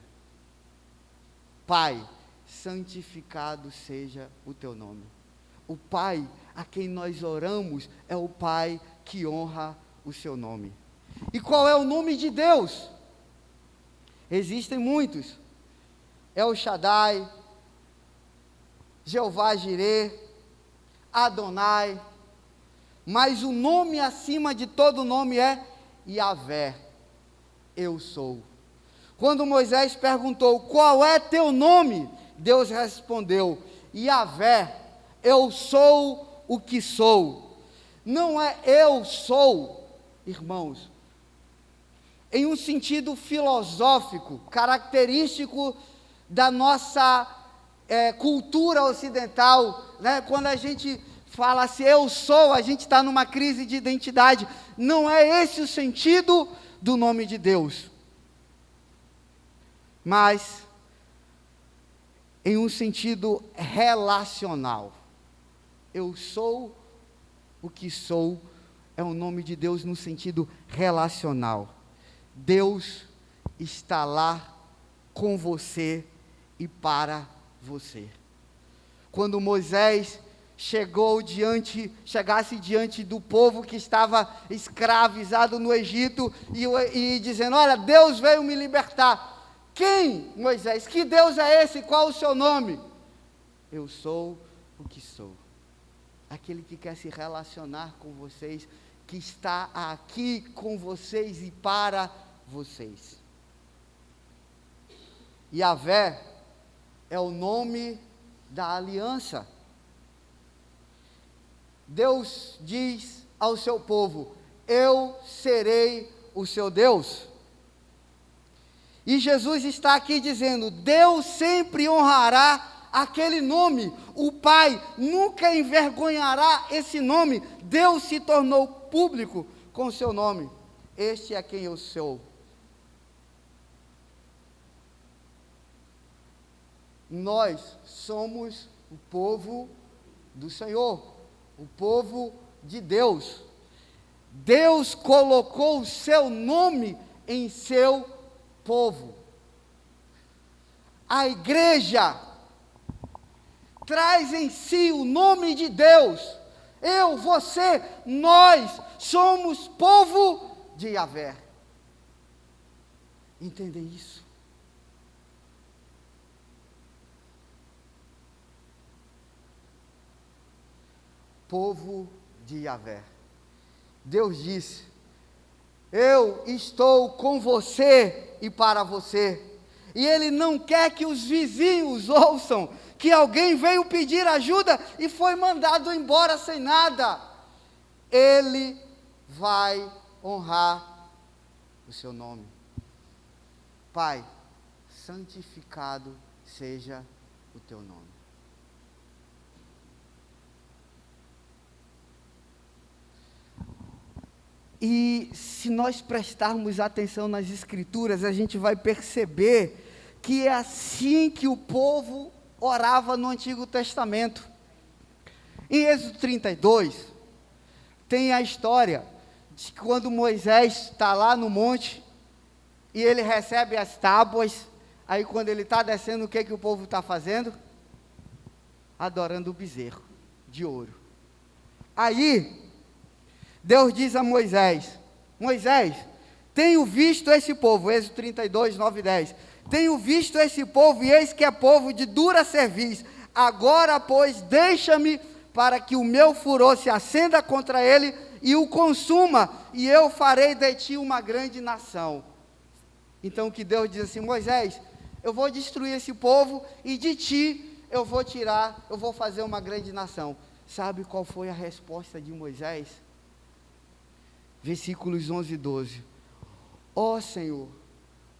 Pai, santificado seja o teu nome. O Pai a quem nós oramos é o Pai que honra o seu nome. E qual é o nome de Deus? Existem muitos. El Shaddai, Jeová Jireh, Adonai, mas o nome acima de todo nome é Yahvé, eu sou. Quando Moisés perguntou: qual é teu nome? Deus respondeu: Yahvé, eu sou o que sou. Não é eu sou, irmãos, em um sentido filosófico, característico da nossa cultura ocidental, né? Quando a gente fala assim, eu sou, a gente está numa crise de identidade. Não é esse o sentido do nome de Deus. Mas, em um sentido relacional. Eu sou o que sou, é o nome de Deus no sentido relacional. Deus está lá com você e para você. Quando Moisés chegasse diante do povo que estava escravizado no Egito e dizendo: olha, Deus veio me libertar. Quem, Moisés? Que Deus é esse? Qual o seu nome? Eu sou o que sou. Aquele que quer se relacionar com vocês, que está aqui com vocês e para vocês. Yahvé é o nome da aliança. Deus diz ao seu povo: eu serei o seu Deus. E Jesus está aqui dizendo: Deus sempre honrará aquele nome. O Pai nunca envergonhará esse nome. Deus se tornou público com o seu nome. Este é quem eu sou. Nós somos o povo do Senhor, o povo de Deus. Deus colocou o seu nome em seu povo. A igreja traz em si o nome de Deus. Eu, você, nós somos povo de Yahvé. Entendem isso? Povo de Yahvé. Deus disse: eu estou com você e para você. e ele não quer que os vizinhos ouçam que alguém veio pedir ajuda e foi mandado embora sem nada. Ele vai honrar o seu nome. Pai, santificado seja o teu nome. E se nós prestarmos atenção nas Escrituras, a gente vai perceber que é assim que o povo orava no Antigo Testamento. Em Êxodo 32, tem a história de que quando Moisés está lá no monte, e ele recebe as tábuas, aí quando ele está descendo, o que o povo está fazendo? Adorando o bezerro de ouro. Aí, Deus diz a Moisés: Moisés, tenho visto esse povo, Êxodo 32, 9 e 10, tenho visto esse povo, e eis que é povo de dura cerviz. Agora, pois, deixa-me para que o meu furor se acenda contra ele e o consuma, e eu farei de ti uma grande nação. Então que Deus diz assim: Moisés, eu vou destruir esse povo, e de ti eu vou fazer uma grande nação. Sabe qual foi a resposta de Moisés? Versículos 11 e 12. Ó Senhor,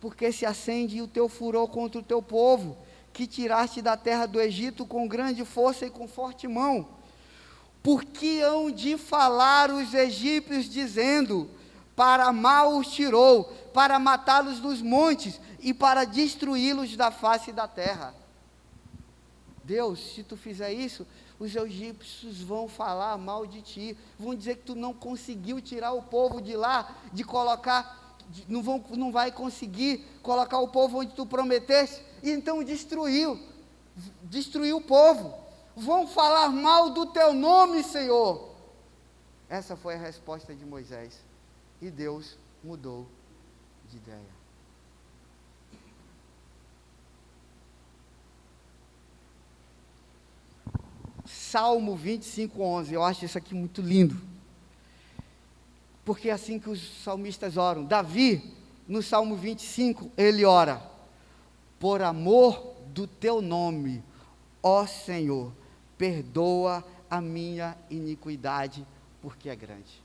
porque se acende o teu furor contra o teu povo, que tiraste da terra do Egito com grande força e com forte mão? Porque hão de falar os egípcios, dizendo: para mal os tirou, para matá-los nos montes, e para destruí-los da face da terra. Deus, se tu fizer isso, os egípcios vão falar mal de ti, vão dizer que tu não conseguiu tirar o povo de lá, de colocar, não vai conseguir colocar o povo onde tu prometeste, e então destruiu o povo, vão falar mal do teu nome, Senhor. Essa foi a resposta de Moisés, e Deus mudou de ideia. Salmo 25, 11, eu acho isso aqui muito lindo, porque é assim que os salmistas oram. Davi, no Salmo 25, ele ora: por amor do teu nome, ó Senhor, perdoa a minha iniquidade, porque é grande.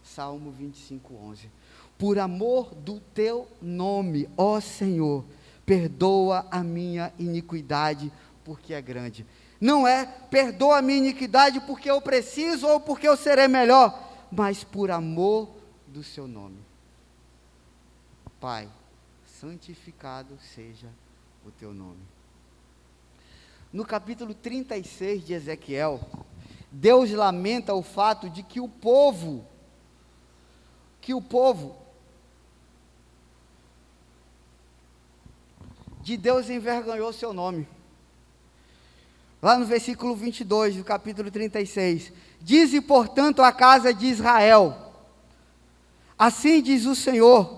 Salmo 25, 11, por amor do teu nome, ó Senhor, perdoa a minha iniquidade, porque é grande. Não é perdoa a minha iniquidade porque eu preciso ou porque eu serei melhor, mas por amor do seu nome. Pai, santificado seja o teu nome. No capítulo 36 de Ezequiel, Deus lamenta o fato de que o povo de Deus envergonhou seu nome. Lá no versículo 22 do capítulo 36, dize, portanto, a casa de Israel: assim diz o Senhor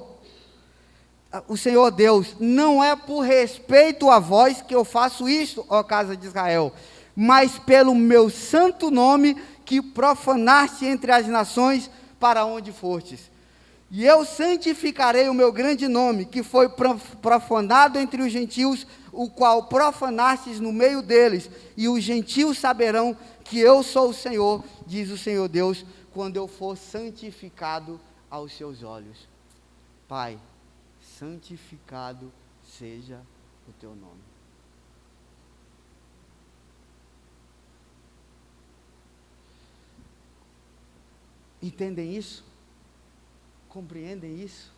Deus, não é por respeito a vós que eu faço isto, ó casa de Israel, mas pelo meu santo nome que profanaste entre as nações para onde fostes. E eu santificarei o meu grande nome, que foi profanado entre os gentios, o qual profanastes no meio deles, e os gentios saberão que eu sou o Senhor, diz o Senhor Deus, quando eu for santificado aos seus olhos. Pai, santificado seja o teu nome. Entendem isso? Compreendem isso?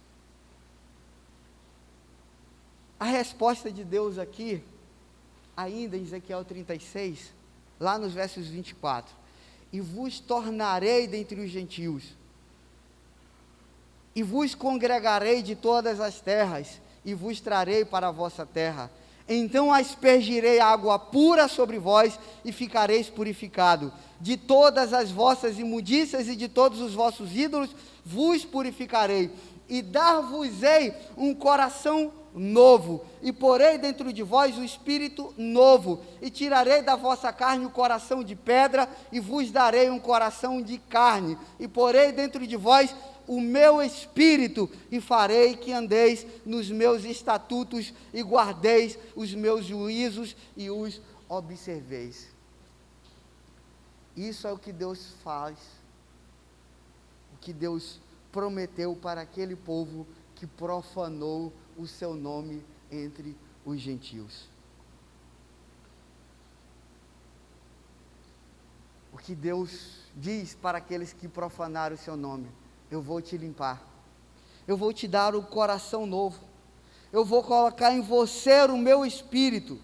A resposta de Deus aqui, ainda em Ezequiel 36, lá nos versos 24, e vos tornarei dentre os gentios, e vos congregarei de todas as terras, e vos trarei para a vossa terra, então aspergirei água pura sobre vós, e ficareis purificado, de todas as vossas imundícias e de todos os vossos ídolos, vos purificarei, e dar-vos-ei um coração novo, e porei dentro de vós um espírito novo, e tirarei da vossa carne o coração de pedra, e vos darei um coração de carne, e porei dentro de vós o meu espírito e farei que andeis nos meus estatutos e guardeis os meus juízos e os observeis. Isso é o que Deus faz, o que Deus prometeu para aquele povo que profanou o seu nome entre os gentios. O que Deus diz para aqueles que profanaram o seu nome: eu vou te limpar, eu vou te dar um coração novo, eu vou colocar em você o meu espírito,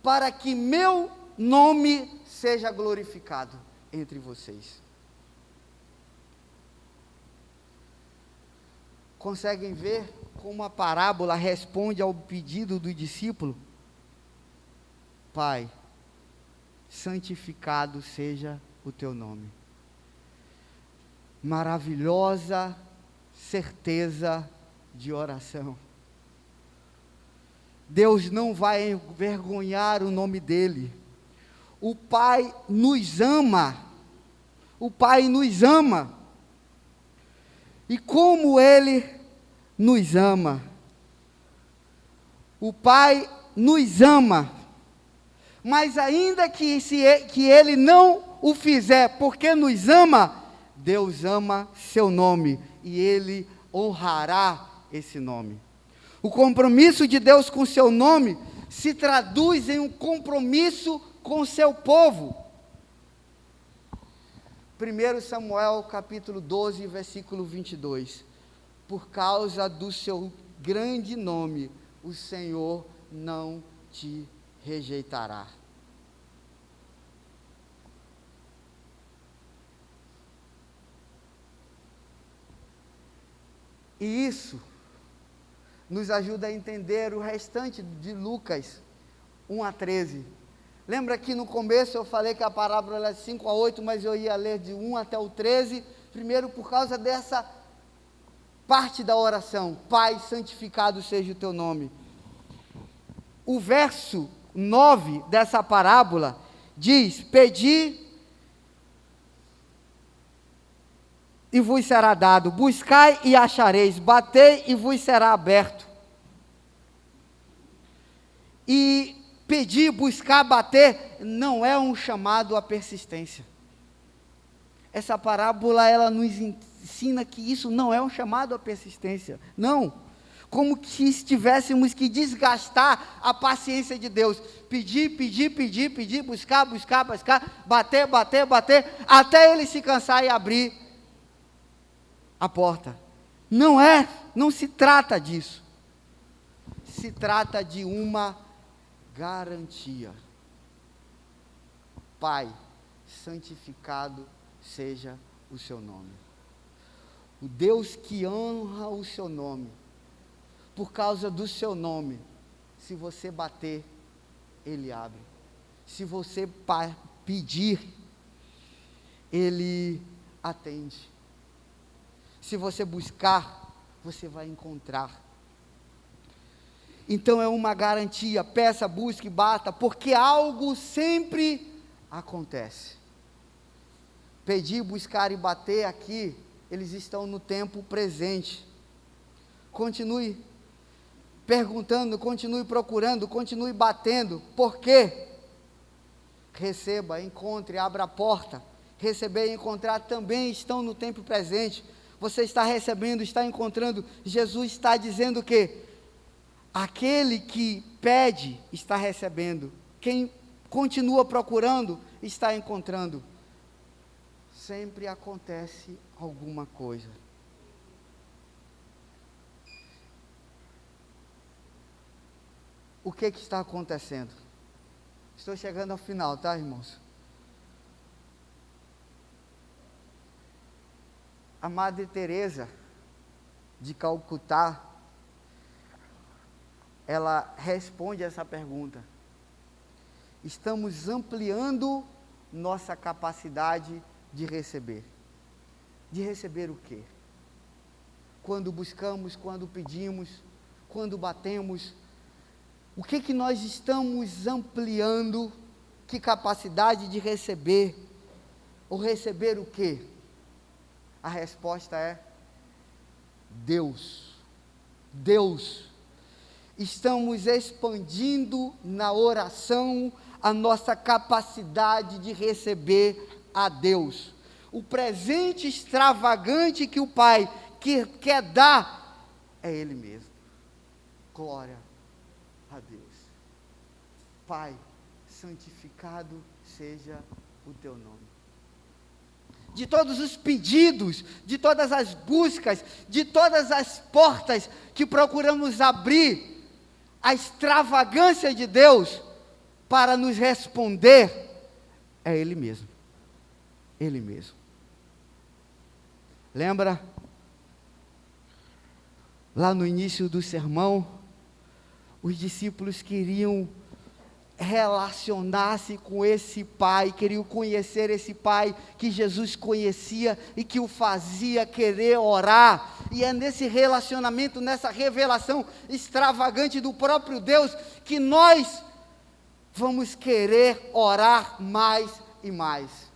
para que meu nome seja glorificado entre vocês. Conseguem ver como a parábola responde ao pedido do discípulo? Pai, santificado seja o teu nome. Maravilhosa certeza de oração. Deus não vai envergonhar o nome dele. O Pai nos ama. O Pai nos ama. E como Ele nos ama. O Pai nos ama. Mas ainda que Ele não o fizer porque nos ama, Deus ama seu nome e Ele honrará esse nome. O compromisso de Deus com seu nome se traduz em um compromisso com seu povo. 1 Samuel capítulo 12, versículo 22. Por causa do seu grande nome, o Senhor não te rejeitará. E isso nos ajuda a entender o restante de Lucas 1 a 13. Lembra que no começo eu falei que a parábola era de 5 a 8, mas eu ia ler de 1 até o 13, primeiro por causa dessa parte da oração: Pai, santificado seja o teu nome. O verso 9 dessa parábola diz: pedi e vos será dado, buscai e achareis, batei e vos será aberto. E pedir, buscar, bater, não é um chamado à persistência. Essa parábola, ela nos ensina que isso não é um chamado à persistência, não. Como se tivéssemos que desgastar a paciência de Deus. Pedir, buscar, bater, até Ele se cansar e abrir a porta. Não se trata disso. Se trata de uma garantia. Pai, santificado seja o seu nome. O Deus que honra o seu nome, por causa do seu nome, se você bater, Ele abre. Se você pedir, Ele atende. Se você buscar, você vai encontrar. Então é uma garantia: peça, busque, bata, porque algo sempre acontece. Pedir, buscar e bater aqui, eles estão no tempo presente. Continue perguntando, continue procurando, continue batendo. Por quê? Receba, encontre, abra a porta. Receber e encontrar também estão no tempo presente. Você está recebendo, está encontrando. Jesus está dizendo que aquele que pede está recebendo. Quem continua procurando está encontrando. Sempre acontece alguma coisa. O que está acontecendo? Estou chegando ao final, tá, irmãos? A Madre Teresa de Calcutá, ela responde essa pergunta. Estamos ampliando nossa capacidade de receber. De receber o quê? Quando buscamos, quando pedimos, quando batemos, o que nós estamos ampliando? Que capacidade de receber? Ou receber o quê? A resposta é Deus. Estamos expandindo na oração a nossa capacidade de receber a Deus. O presente extravagante que o Pai quer dar é Ele mesmo. Glória a Deus. Pai, santificado seja o teu nome. De todos os pedidos, de todas as buscas, de todas as portas que procuramos abrir, a extravagância de Deus para nos responder é Ele mesmo. Ele mesmo. Lembra? Lá no início do sermão, os discípulos queriam relacionar-se com esse Pai, queriam conhecer esse Pai que Jesus conhecia e que o fazia querer orar. E é nesse relacionamento, nessa revelação extravagante do próprio Deus, que nós vamos querer orar mais e mais.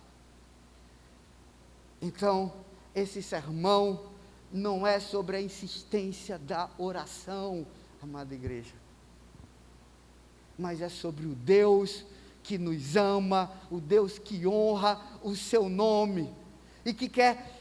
Então, esse sermão não é sobre a insistência da oração, amada igreja, mas é sobre o Deus que nos ama, o Deus que honra o seu nome, e que quer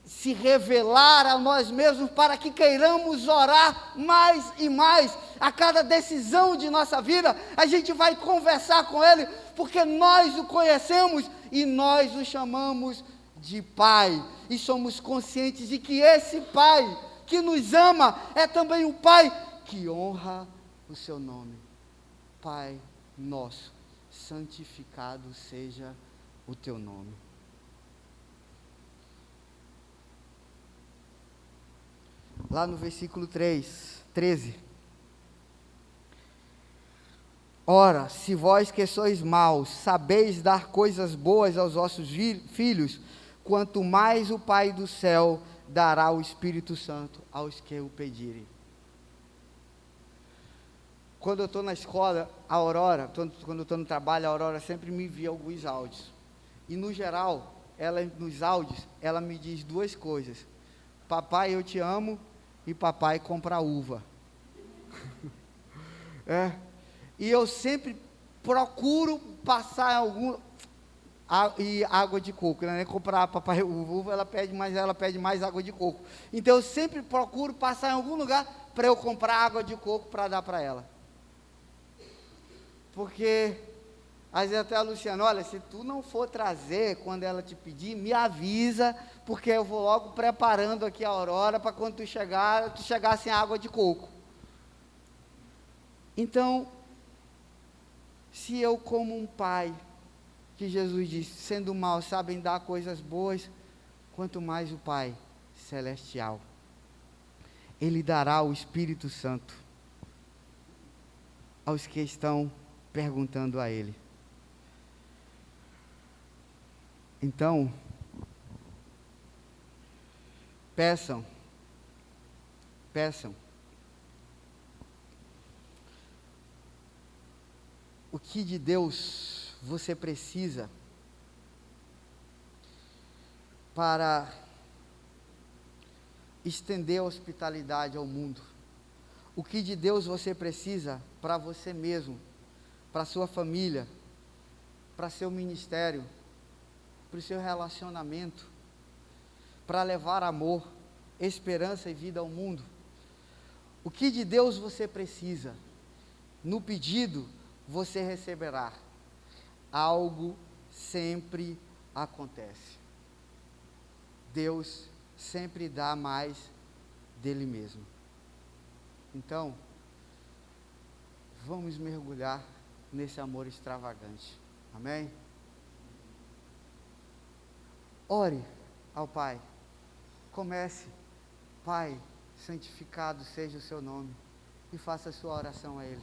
se revelar a nós mesmos para que queiramos orar mais e mais. A cada decisão de nossa vida, a gente vai conversar com Ele, porque nós o conhecemos e nós o chamamos de Pai, e somos conscientes de que esse Pai que nos ama é também o Pai que honra o seu nome. Pai nosso, santificado seja o teu nome. Lá no versículo 13. Ora, se vós que sois maus, sabeis dar coisas boas aos vossos filhos, quanto mais o Pai do céu dará o Espírito Santo aos que o pedirem. Quando eu estou na escola, a Aurora, quando eu estou no trabalho, a Aurora sempre me envia alguns áudios. E no geral, nos áudios, ela me diz duas coisas: papai, eu te amo, e papai, compra uva. E eu sempre procuro passar água de coco, né? Comprar papai uva, ela pede mais água de coco. Então eu sempre procuro passar em algum lugar para eu comprar água de coco para dar para ela. Porque, às vezes até a Luciana, olha, se tu não for trazer quando ela te pedir, me avisa, porque eu vou logo preparando aqui a Aurora, para quando tu chegar sem água de coco. Então, se eu como um pai, que Jesus disse, sendo mau, sabem dar coisas boas, quanto mais o Pai Celestial, Ele dará o Espírito Santo aos que estão perguntando a Ele. Então, peçam. O que de Deus você precisa para estender a hospitalidade ao mundo? O que de Deus você precisa para você mesmo, para sua família, para seu ministério, para o seu relacionamento, para levar amor, esperança e vida ao mundo? O que de Deus você precisa? No pedido, você receberá. Algo sempre acontece. Deus sempre dá mais dele mesmo. Então, vamos mergulhar nesse amor extravagante. Amém? Ore ao Pai. Comece, Pai, santificado seja o seu nome, e faça a sua oração a Ele.